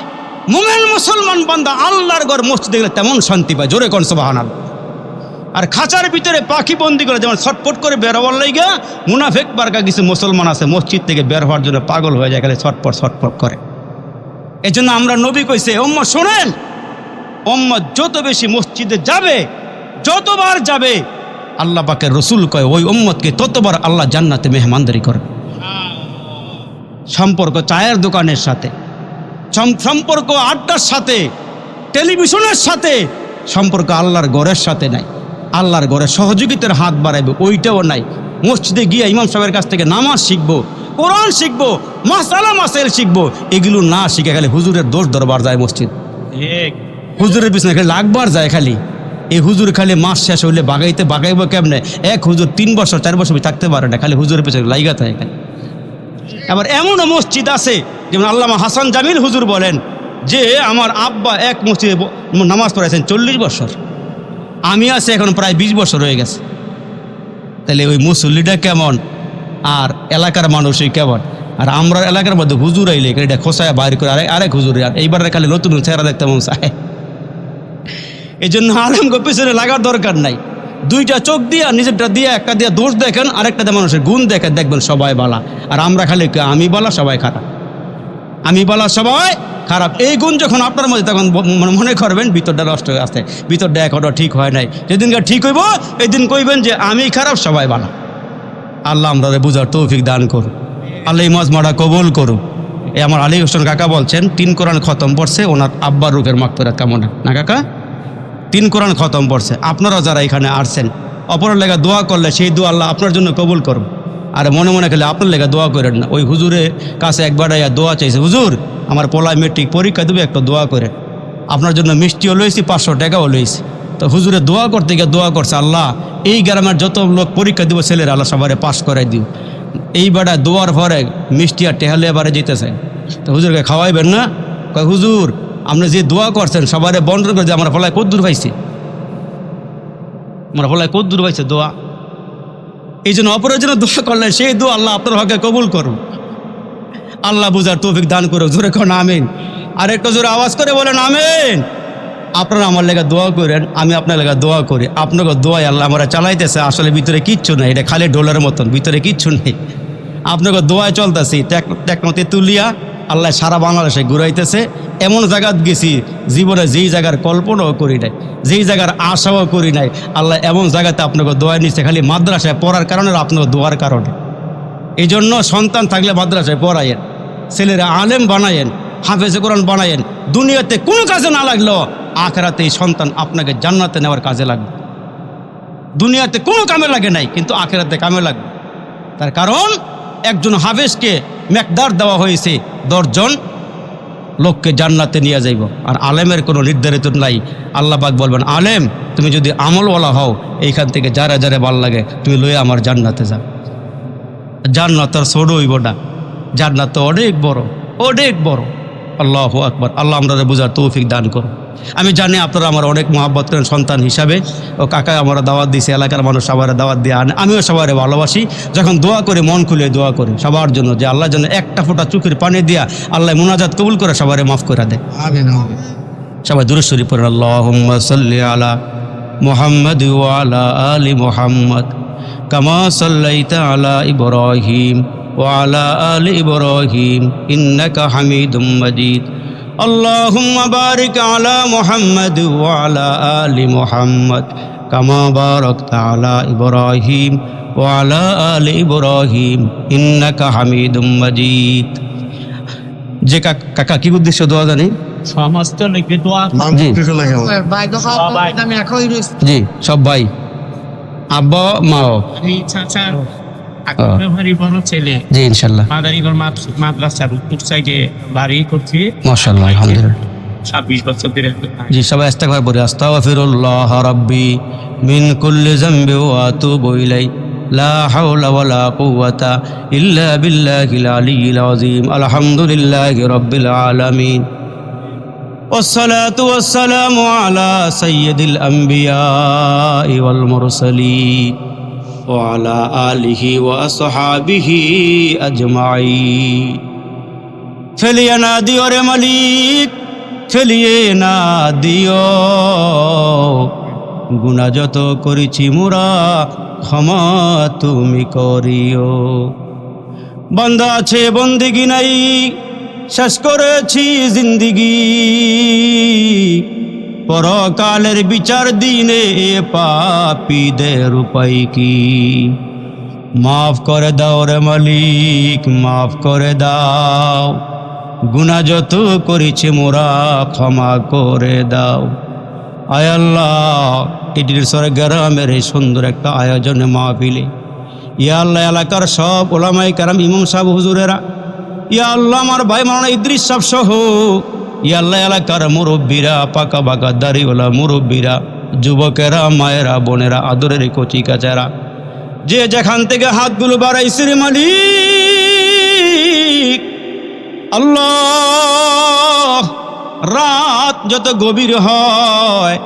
মুমিন মুসলমান বান্দা আল্লাহর ঘর মসজিদে গেলে তেমন শান্তি পায়। জোরে কোন সুবহানাল্লাহ। আর খাঁচার ভিতরে পাখি বন্দি করে যেমন ছটফট করে বের হওয়ার লাইগা, মুনাফিক বারকা কিছু মুসলমান আছে মসজিদ থেকে বের হওয়ার জন্য পাগল হয়ে যায়, খালি ছটফট ছটফট করে। এই জন্য আমরা নবী কইছে, উম্মত শোনেন, উম্মত যত বেশি মসজিদে যাবে, যতবার যাবে, আল্লাহ পাকের রসুল কয় ওই উম্মতকে ততবার আল্লাহ জান্নাতে মেহমানদারি করে। সম্পর্ক চায়ের দোকানের সাথে, সম্পর্ক আড্ডার সাথে, টেলিভিশনের সাথে, সম্পর্ক আল্লাহর ঘরের সাথে নাই। আল্লাহর ঘরে সহযোগিতার হাত বাড়াইবে ওইটাও নাই। মসজিদে গিয়ে ইমাম সাহেবের কাছ থেকে নামাজ শিখবো, কোরআন শিখবো, মাসালা মাসাইল শিখবো, এগুলো না শিখে খালি হুজুরের দোষ দরবার যায় মসজিদ, হুজুরের পিছনে খালি লাগবার যায়। খালি এই হুজুর খালি মাস শেষ হইলে বাগাইবো কেমনে? এক হুজুর 3 বছর 4 বছর থাকতে পারে না, খালি হুজুরের পিছনে লাইগা থাকে খালি। আবার এমনও মসজিদ আছে, যেমন আল্লামা হাসান জামিল হুজুর বলেন যে আমার আব্বা এক মসজিদে নামাজ পড়াইছেন 40 বছর, আমি আছি এখন প্রায় 20 বছর হয়ে গেছে। তাহলে ওই মুসল্লিটা কেমন আর এলাকার মানুষই কেমন? আর আমরা এলাকার মধ্যে হুজুর আইলে এটা খোসায় বাইর করে আরেক হুজুর, আর এইবারে খালি নতুন চেহারা দেখতে মন চায়। এই জন্য আলেমকে পিছনে লাগার দরকার নাই। 2টা চোখ দিয়া, নিজেরটা দিয়া, একটা দিয়া দোষ দেখেন, আরেকটা দিয়ে মানুষের গুণ দেখেন, দেখবেন সবাই বালা। আর আমরা খালি আমি বলা সবাই খারাপ, আমি বলা সবাই খারাপ। এই গুণ যখন আপনার মধ্যে, তখন মনে করবেন ভিতরটা নষ্ট হয়ে আসছে, ভিতরটা এখনো ঠিক হয় নাই। যেদিনকে ঠিক হইব এই দিন কইবেন যে আমি খারাপ সবাই বালা। আল্লাহ আমরা বুঝার তৌফিক দান করুন, আল্লাহ মজমাটা কবুল করুন। এই আমার আলী হোসেন কাকা বলছেন 3 কোরআন খতম পড়ছে, ওনার আব্বার রূপের মাগফিরাত কামনা। না কাকা, 3 কোরআন খতম পড়ছে। আপনারা যারা এখানে আসছেন, অপরের লেগা দোয়া করলে সেই দোয়া আল্লাহ আপনার জন্য কবুল করুন। আর মনে মনে খেলে আপনার লেগা দোয়া করেন না। ওই হুজুরের কাছে একবার দোয়া চাইছে, হুজুর আমার পোলায় মেট্রিক পরীক্ষা দেবে, একটা দোয়া করে। আপনার জন্য মিষ্টিও লইছি, 500 টাকাও লইছি, তো হুজুরে দোয়া করতে গিয়ে দোয়া করছে, আল্লাহ এই গ্রামের যত লোক পরীক্ষা দিব ছেলেরা আল্লাহ সবারে পাস করাই দিও। এই বেড়া দোয়ার পরে মিষ্টি আর টেহালে এবারে যেতেছে, তো হুজুরকে খাওয়াইবেন না? কয় হুজুর আপনি যে দোয়া করছেন সবারে বন্টন করে যে আমরা ফলায় কদ্দুর পাইছি, আমরা ফলায় কদ্দুর পাইছে দোয়া। এই জন্য অপরের জন্য দোয়া করলেন, সেই দোয়া আল্লাহ আপনার হকে কবুল করুন। আল্লাহ বুঝার তৌফিক দান করুক। জোরে কোন আমিন। আর একটু জোরে আওয়াজ করে বলেন আমিন। আপনারা আমার লেগে দোয়া করেন, আমি আপনার লেগে দোয়া করি। আপনাকে দোয়াই আল্লাহ আমরা চালাইতেছে, আসলে ভিতরে কিচ্ছু নেই, এটা খালি ডোলার মতন, ভিতরে কিচ্ছু নেই। আপনাকে দোয়ায় চলতেছি, টেকনতে তুলিয়া আল্লাহ সারা বাংলাদেশে ঘুরাইতেছে। এমন জায়গাত গেছি জীবনে যেই জায়গার কল্পনাও করি নাই, যেই জায়গার আশাও করি নাই, আল্লাহ এমন জায়গাতে আপনাকে দোয়া নিচ্ছে, খালি মাদ্রাসায় পড়ার কারণে আর আপনাকে দোয়ার কারণে। এই জন্য সন্তান থাকলে মাদ্রাসায় পড়ায়েন, ছেলেরা আলেম বানায়েন, হাফেজে কোরআন বানায়েন। দুনিয়াতে কোনো কাজে না লাগলেও আখেরাতে এই সন্তান আপনাকে জান্নাতে নেওয়ার কাজে লাগবে। দুনিয়াতে কোনো কামে লাগে নাই, কিন্তু আখেরাতে কামে লাগবে। তার কারণ একজন হাফেজকে মেকদার দেওয়া হয়েছে 10 জন লোককে জান্নাতে নিয়ে যাইব। আর আলেমের কোনো নির্ধারিত নাই। আল্লাহ পাক বলবেন, আলেম তুমি যদি আমলওয়ালা হও, এইখান থেকে যারা যারা ভাল লাগে তুমি লইয়া আমার জান্নাতে যাও। জান্নাত আর ছোট হইব না, জান্নাত তো অনেক বড়, অনেক বড়। আল্লাহু আকবার। আল্লাহ আমরা বুঝার তৌফিক দান করো। আমি জানি আপনারা আমার অনেক মহাব্বত করেন সন্তান হিসাবে। ও কাকা আমরা দাওয়াত দিয়েছে, এলাকার মানুষ সবার দাওয়াত দিয়ে আনে, আমিও সবার ভালোবাসি। যখন দোয়া করে মন খুলে দোয়া করি সবার জন্য, যে আল্লাহ যেন একটা ফোঁটা চোখের পানি দিয়া আল্লাহ মুনাজাত কবুল করে সবারে মাফ করে দেয়। আমিন আমিন। সবাই দুরূদ শরীফ পড়েন। আল্লাহুম্মা সাল্লি আলা মুহাম্মাদ ওয়া আলা আলি মুহাম্মাদ কামা সাল্লাইতা আলা ইব্রাহিম ওয়া আলা আলি ইব্রাহিম ইন্নাকা হামিদুম মাজিদ। আল্লাহুম্মা বারিক আলা মুহাম্মাদ ওয়া আলা আলি মুহাম্মাদ কামা বারাকতা আলা ইব্রাহিম ওয়া আলা আলি ইব্রাহিম ইন্নাকা হামিদুম মাজিদ। যে কাকা কি উদ্দেশ্য দোয়া জানি? সমস্ত লোকে দোয়া জি ভাই তো আমি এখনই রয়েছি। জি সব ভাই, আব্বা মাও। করি, চাচা ভারী বড় ছেলে জি ইনশাল্লাহ। মাদারীগড় মাদ্রাসার উত্তর সাইডে বাড়ি করছি, মাশাআল্লাহ আলহামদুলিল্লাহ। 26 বছর ধরে। জি সবাই ইস্তেগফার পড়ি। আস্তাগফিরুল্লাহ রাব্বি মিন কুল্লি যামবি ওয়া আতুবু ইলাই লা হাওলা ওয়ালা কুওয়াতা ইল্লা বিল্লাহিল আলিয়্যিল আযীম। আলহামদুলিল্লাহি রাব্বিল আলামিন। والصلاة والسلام على سيد الأنبياء والمرسلين وعلى آله وأصحابه أجمعين। ফেলিয়ে না দিও রে মালিক, ফেলিয়ে না দিও, গুনাহ যত করেছি মোরা ক্ষমা তুমি করিও। বান্দা আছে বন্দিগি নাই, শেষ করেছি জিন্দিগি, পরকালের বিচার দিনে পাপীদের উপায় কি? মাফ করে দাও রে মালিক, মাফ করে দাও, গুনাহ যত করেছি মোরা ক্ষমা করে দাও। আয় আল্লাহ ইটির সরে গ্রামের এই সুন্দর একটা আয়োজনে মাহফিলে ইয়া আল্লাহ এলাকার সব ওলামাই কারাম, ইমাম সাহেব, হুজুরেরা, ইয়া আল্লাহ আমার ভাই মাওলানা ইদ্রিস সাহেব সহ ইয়া আল্লাহ এলাকার মুরব্বীরা, পাকা বাঁকা দাড়িওয়ালা মুরব্বীরা, যুবকেরা, মায়েরা, বোনেরা, আদরের কচি কাচারা, যে যেখান থেকে হাতগুলো বাড়াইছে রে মালিক আল্লাহ, রাত যত গভীর হয়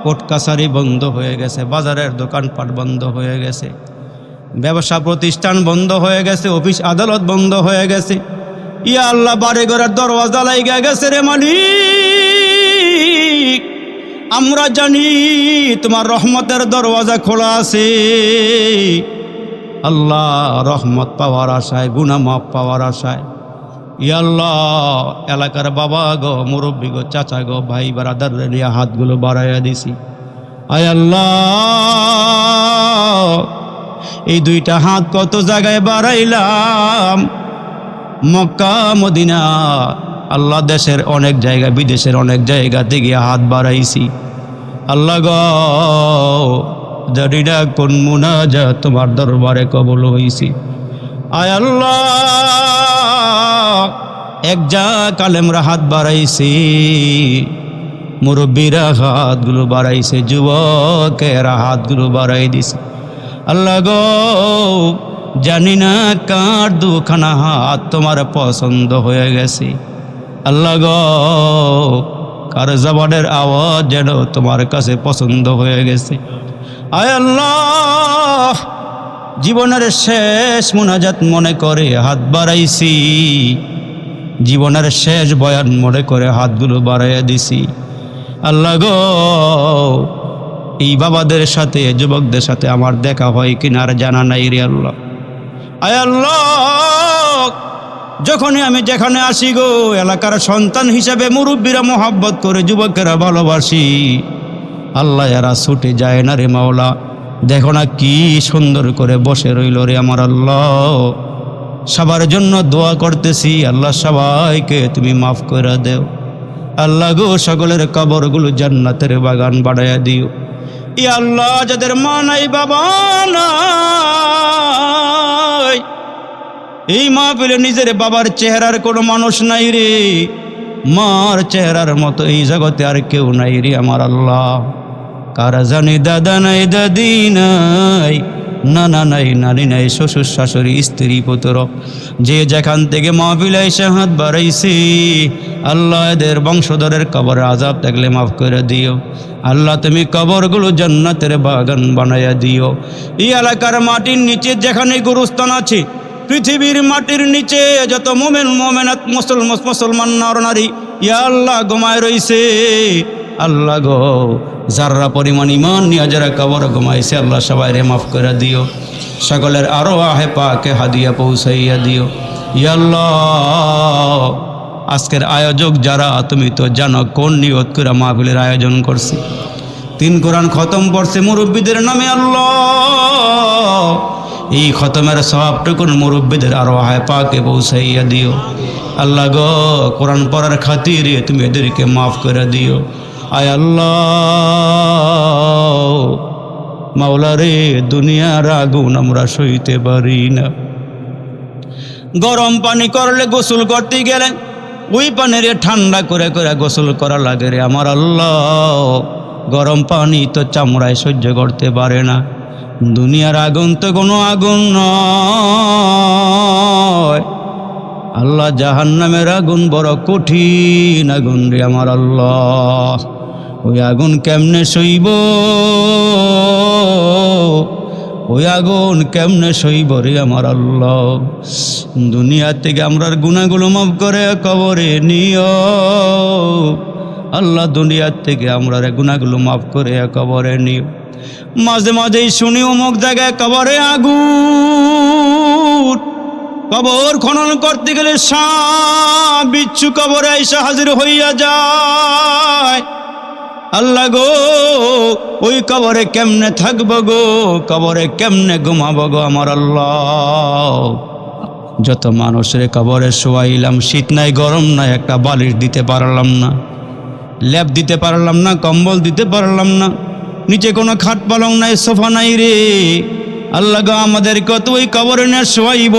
কোর্ট কাছারি বন্ধ হয়ে গেছে, বাজারের দোকানপাট বন্ধ হয়ে গেছে, ব্যবসা প্রতিষ্ঠান বন্ধ হয়ে গেছে, অফিস আদালত বন্ধ হয়ে গেছে। ইয়া আল্লাহ বাড়ি ঘরের দরওয়াজা লাইগা গেছে রে মালিক, আমরা জানি তোমার রহমতের দরওয়াজা খোলা আছে। আল্লাহ রহমত পাওয়ার আশায়, গুনাহ মাফ পাওয়ার আশায় ইয়া আল্লাহ এলাকার বাবা গো, মুরব্বী গো, চাচা গো, ভাই বারাদার নিয়ে হাতগুলো বাড়াইয়া দিছি। আয় আল্লাহ এই দুইটা হাত কত জায়গায় বাড়াইলাম, মক্কা মদিনা আল্লাহ দেশের অনেক জায়গা, বিদেশের অনেক জায়গাতে গিয়ে হাত বাড়াইছি। আল্লাহ গো জানি না কোন মুনাজাত তোমার দরবারে কবুল হইছি। আয় আল্লাহ এক যা কালেমরা হাত বাড়াইছি, মুরব্বীরা হাতগুলো বাড়াইছে, যুবকেরা হাতগুলো বাড়াই দিছে। আল্লাহ গো, জানি না কার দুখানা হাত তোমার পছন্দ হয়ে গেছে। আল্লাহ গো, কার জবানের আওয়াজ যেন তোমার কাছে পছন্দ হয়ে গেছে। আয় আল্লাহ, জীবনের শেষ মুনাজাত মনে করে হাত বাড়াইছি, জীবনের শেষ বয়ান মনে করে হাতগুলো বাড়াইয়া দিছি। আল্লাহ গো, এই বাবাদের সাথে, যুবকদের সাথে আমার দেখা হয় কিনা আর জানা নাই রে আল্লাহ। আয় আল্লাহ, যখনই আমি যেখানে আসি গো, এলাকার সন্তান হিসাবে মুরব্বীরা মোহাব্বত করে, যুবকেরা ভালোবাসি। আল্লাহ, এরা ছুটে যায় না রে মাওলা। দেখো না কি সুন্দর করে বসে রইল রে আমার আল্লাহ। সবার জন্য দোয়া করতেছি, আল্লাহ সবাইকে তুমি মাফ করে দেও। আল্লাহ গো, সকলের কবরগুলো জান্নাতের বাগান বাড়াইয়া দিও। ই আল্লাহ, যাদের মা নাই, বাবা নাই, এই মাহফিলে নিজের বাবার চেহারার কোনো মানুষ নাই রে, মার চেহারার মতো এই জগতে আর কেউ নাই রে আমার আল্লাহ। কারা জানি দাদা নাই, দাদি নাই, নানা নাই, নানি নাই, শ্বশুর শাশুড়ি, স্ত্রী পুত্র, যে যেখান থেকে মাহফিলে এসে হাত বাড়াইছি, আল্লাহ এদের বংশধরের কবরে আযাব থাকলে মাফ করে দিও। আল্লাহ, তুমি কবরগুলো জান্নাতের বাগান বানাইয়া দিও। এই এলাকার মাটির নিচে যেখানে গুরুস্থান আছে, পৃথিবীর মাটির নিচে যত মোমেন মোমেনাত মুসলমান নর নারী ইয়া আল্লাহ ঘুমায় রইছে, আল্লাহ গো, যারা পরিমাণ ইমান নিয়ে যারা কবর ঘুমাইছে, আল্লাহ সবাইরে মাফ করে দিও। সকলের আরো আহে পাকে হাদিয়া পৌঁছাইয়া দিও। ইয়া আল্লাহ, আজকের আয়োজক যারা, তুমি তো জানো কোন নিয়ত করে মাহফিলের আয়োজন করছি। 3 কোরআন খতম পড়ছে মুরব্বীদের নামে, আল্লাহ এই খতমের সওয়াবটুকুন মুরব্বীদের আরো আহে পাকে পৌঁছাইয়া দিও। আল্লাহ গো, কোরআন পড়ার খাতিরে তুমি এদেরকে মাফ করে দিও। আয় আল্লাহ, মাওলা রে, দুনিয়ার আগুন আমরা সইতে পারি না। গরম পানি করলে গোসল করতে গেলে ওই পানিরে ঠান্ডা করে করে গোসল করা লাগে রে আমার আল্লাহ। গরম পানি তো চামড়ায় সহ্য করতে পারে না। দুনিয়ার আগুন তো কোনো আগুন নয় আল্লাহ, জাহান্নামের আগুন বড় কঠিন আগুন রে আমার আল্লাহ। ওই আগুন কেমনে সইব, ওই আগুন কেমনে সইব রে আমার আল্লাহ। দুনিয়া থেকে আমরার গুনাহগুলো মাফ করে কবরে নিও আল্লাহ। দুনিয়ার থেকে আমরার গুনাহগুলো মাফ করে কবরে নিও। মাঝে মাঝেই শুনি অমুক জায়গায় কবরে আগুন, কবর খনন করতে গেলে সাপ বিচ্ছু কবরে এসে হাজির হইয়া যায়। আল্লাহ গো, ওই কবরে কেমনে থাকবো গো, কবরে কেমনে ঘুমাবো গো আমার আল্লাহ। যত মানুষের কবরে শোয়াইলাম, শীত নাই গরম নাই, একটা বালিশ দিতে পারলাম না, ল্যাপ দিতে পারলাম না, কম্বল দিতে পারলাম না, নিচে কোনো খাট পালং নাই, সোফা নাই রে আল্লাহ গো। আমাদের কত ওই কবরে না শোয়াইব,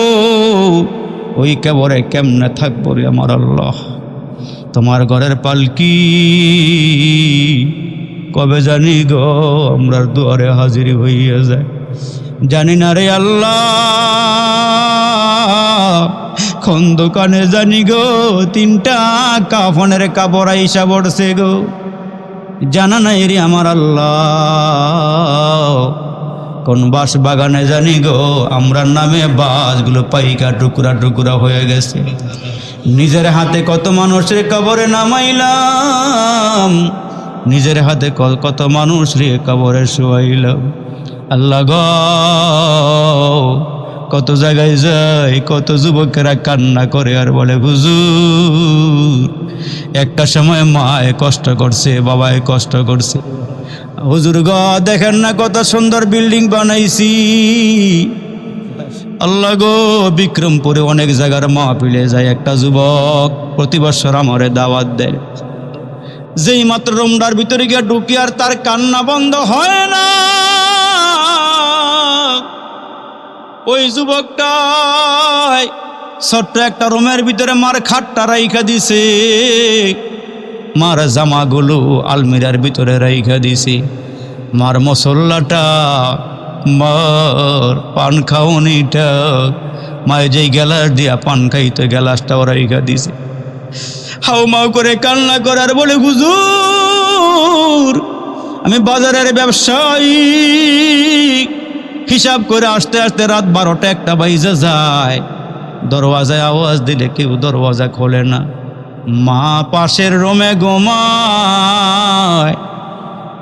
ওই কবরে কেমনে থাকবো রে আমার আল্লাহ। তোমার ঘরের পালকি কবে জানি গো আমরার দুয়ারে হাজির হইয়া যায়, জানি না রে আল্লাহ। কোন দোকানে জানি গো 3টা কাফনের কাপড় আইসা পড়ছে গো, জানা নাই রে আমার আল্লাহ। কোন বাস বাগানে জানি গো আমরার নামে বাসগুলো পাইকা টুকরা টুকরা হয়ে গেছে। নিজের হাতে কত মানুষের কবরে নামাইলাম, নিজের হাতে কত মানুষ রে কবরে শোয়াইলাম। আল্লাহ গো, কত জায়গায় যায়, কত যুবকেরা কান্না করে আর বলে হুজুর একটা সময় মায়ে কষ্ট করছে, বাবায় কষ্ট করছে, হুজুর গো দেখেন না কত সুন্দর বিল্ডিং বানাইছি। আল্লাহ গো, বিক্রমপুরে অনেক জায়গার মাহফিলে যায় একটা যুবক, প্রতি বছর আমারে দাওয়াত দেয়। যেই মাত্র রুমটার ভিতরে গিয়ে ঢুকি আর তার কান্না বন্ধ হয় না। ওই যুবকটাই ছোট্ট একটা রুমের ভিতরে মার খাটটা রাইখা দিছে, মার জামাগুলো আলমিরার ভিতরে রাইখা দিছি, মার মশল্লাটা, মার পান খাওনিটা, মায়ের যেই গ্যালাস দিয়া পান খাইতো গ্যালাসটাও রাইখা দিছি। হাউ মাউ করে কান্না করার বলে, হুজুর আমি বাজারের ব্যবসায়ী, হিসাব করে আস্তে আস্তে রাত 12টা 1টা বাজে যায়, দরওয়াজায় আওয়াজ দিলে কেউ দরওয়াজা খোলে না, মা পাশের রুমে ঘুমায়,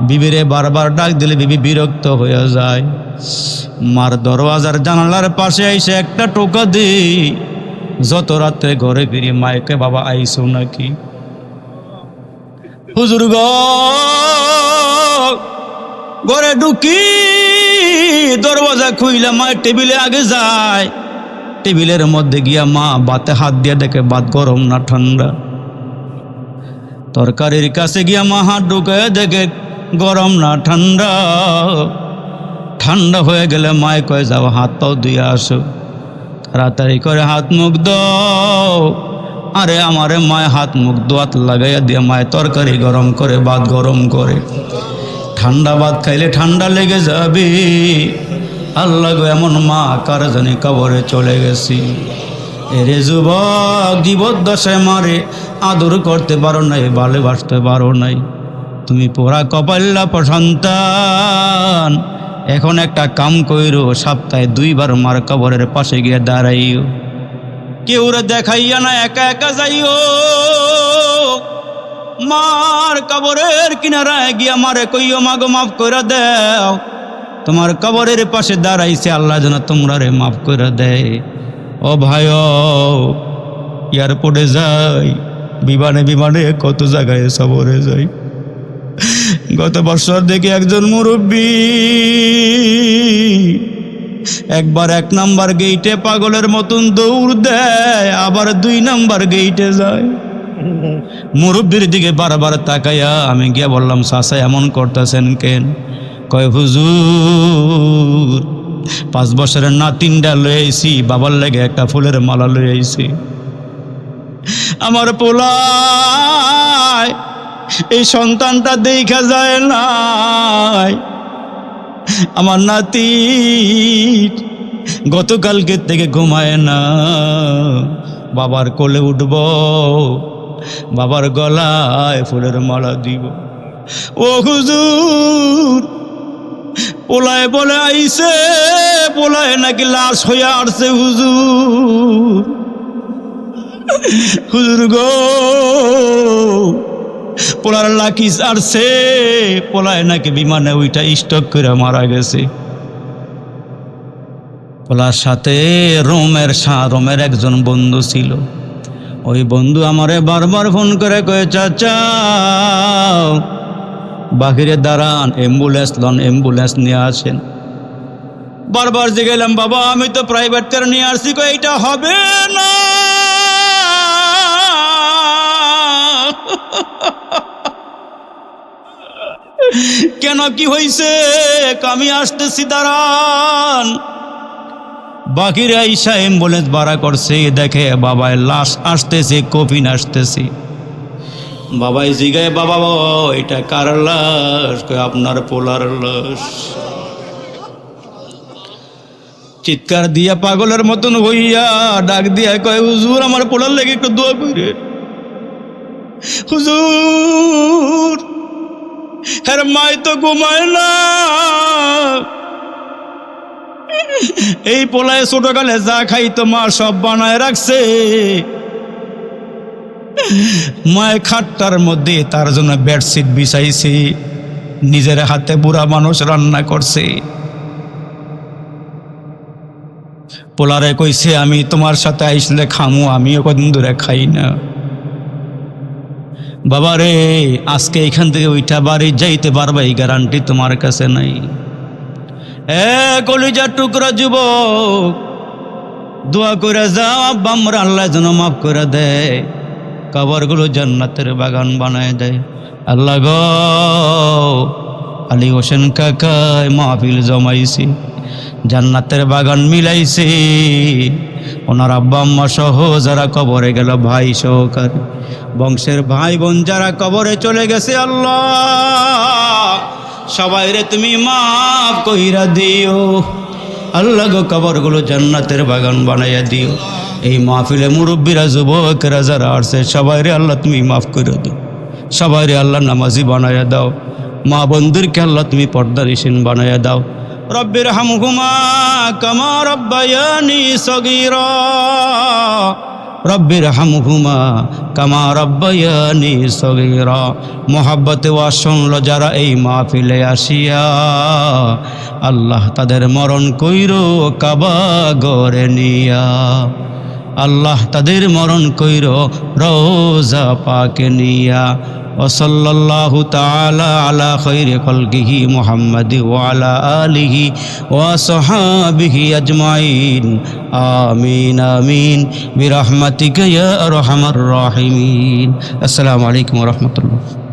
বিবিরে বারবার ডাক দিলে বিবি বিরক্ত হয়ে যায়, মার দরওয়াজার জানালার পাশে এসে একটা টোকা দিই, যত রাত্রে ঘরে ফিরি মায়কে, বাবা আইসো নাকি? হুজুর গো ঘরে ঢুকি, দরওয়াজা খুইলা মায়ের টেবিলে আগে যায়, টেবিলের মধ্যে গিয়া মা বাতে হাত দিয়ে দেখে ভাত গরম না ঠান্ডা, তরকারির কাছে গিয়া মা হাত ঢুকায় দেখে গরম না ঠান্ডা, ঠান্ডা হয়ে গেলে মায় কয়ে যাও হাত পাও ধুয়ে আসো, তাড়াতাড়ি করে হাত মুখ দাও। আরে আমারে মায় হাত মুখ দোয়াত লাগাইয়া দিয়ে মায় তরকারি গরম করে, ভাত গরম করে, ঠান্ডা ভাত খাইলে ঠান্ডা লেগে যাবে, আল্লাহ গো এমন মা কার জানি কবরে চলে গেছি। এরে যুবক জীবদ্দশায় মারে আদর করতে পারো নাই, ভালোবাসতে পারো নাই, তুমি পোড়া কপাল্লা সন্তান, এখন একটা কাম কইরো, সপ্তাহে 2 বার মার কবরের পাশে গিয়ে দাঁড়াইও, কেউ রে দেখাইয়া না একা একা যাইও, মার কবরের কিনারায় গিয়া মারে কইও মাগো মাফ করে দাও, তোমার কবরের পাশে দাঁড়াইছে আল্লাহ যেন তোমরা রে মাফ করে দেয়। ও ভাই এয়ারপোর্টে যাই, বিমানে বিমানে কত জায়গায় সবরে যাই, গত বছর দেখি একজন মুরব্বী একবার 1 নাম্বার গেইটে পাগলের মতন দৌড় দেয়, আবার 2 নাম্বার গেইটে যায়, মুরব্বীর দিকে বারবার তাকাইয়া আমি গিয়া বললাম, চাচা এমন করতেছেন কেন? কয় হুজুর 5 বছরের নাতিনটা লয়ে আইছি, বাবার লেগে একটা ফুলের মালা লয়ে আইছি, আমার পোলায় এই সন্তানটা দেখা যায় নাই, আমার নাতি গতকালকে থেকে ঘুমায় না, বাবার কোলে উঠব, বাবার গলায় ফুলের মালা দিব। ও হুজুর পোলায় বলে আইছে, পোলায় নাকি লাশ হইয়া আসছে হুজুর, হুজুর গো পোলার লাকি আসছে, পোলায় নাকি বিমানে ওইটা স্টক করে মারা গেছে। পোলার সাথে রোমের একজন বন্ধু ছিল, ওই বন্ধু আমারে বারবার ফোন করে কয়ে, চাচা বাহিরে দাঁড়ান, অ্যাম্বুলেন্স লন, অ্যাম্বুলেন্স নিয়ে আসেন। বারবার যে গেলাম, বাবা আমি তো প্রাইভেট কার নিয়ে আসছি, কই এইটা হবে না, কেন কি হইছে? আমি আসতেছি দাঁড়ান। বাকিরা আইসা অ্যাম্বুলেন্স ভাড়া করছে, দেখে বাবায় লাশ আসতেছে, কফিন আসতেছে। বাবাই জিগায়, বাবা এটা কার লাশ? কই আপনার পোলার লাশ। চিৎকার দিয়া পাগলের মতন হইয়া ডাক দিয়া কয়, হুজুর আমার পোলার লেগে একটু দোয়া করে, হুজুর হ্যাঁ মাই তো ঘুমায় না, এই পোলায় ছোটকালে যা খাইতো মা সব বানায় রাখছে, মায়ের খাটটার মধ্যে তার জন্য বেডশিট বিছাইছে, নিজের হাতে বুড়া মানুষ রান্না করছে। পোলারে কইছে, আমি তোমার সাথে আইসলে খামু, আমিও কদিন ধরে খাই না। বাবা রে আজকে এখান থেকে ওইটা বাড়ি যাইতে পারবা এই গ্যারান্টি তোমার কাছে নাই। কলিজার টুকরা যুবক দোয়া করে যাও, আব্বা আমরা আল্লাহ যেন মাফ করে দেয়, কবরগুলো জান্নাতের বাগান বানায় দেয়। আল্লাহ গো আলী হোসেন কাকায় মাহফিল জমাইছি, জান্নাতের বাগান মিলাইছি, ওনার আব্বা আম্মা সহ যারা কবরে গেল, ভাই সহকারে বংশের ভাই বোন যারা কবরে চলে গেছে, আল্লাহ সবাই রে তুমি মাফ কইরা দিও। আল্লাহ গো কবরগুলো জান্নাতের বাগান বানাইয়া দিও। এই মাহফিলে মুরব্বীরা যুবকেরা যারা আসছে সবাই রে আল্লাহ তুমি মাফ করে দাও। সবাই রে আল্লাহ নামাজি বানাইয়া দাও। মা বন্ধুরকে আল্লাহ তুমি পর্দানিসীন বানাইয়া দাও। রব্বির হামহুমা কামা রব্বায়ানি সগীরা, রব্বির হামহুমা কামা রব্বায়ানি সগীরা। মোহাব্বতে ওয়াজ শুনলো যারা এই মাহফিলে আসিয়া, আল্লাহ তাদের মরণ কইরো কাবা গড়ে নিয়া। আল্লাহ তাদের মরণ কইরো রওজা পাকে নিয়া। ওয়াসাল্লাল্লাহু তাআলা আলা খায়রি খালকিহি মুহাম্মাদি ওয়া আলা আলিহি ওয়া সাহাবিহি আজমাইন। আমিন আমিন বিরহমাতিকা ইয়া আরহামার রাহিমিন। আসসালামু আলাইকুম ওয়া রাহমাতুল্লাহ।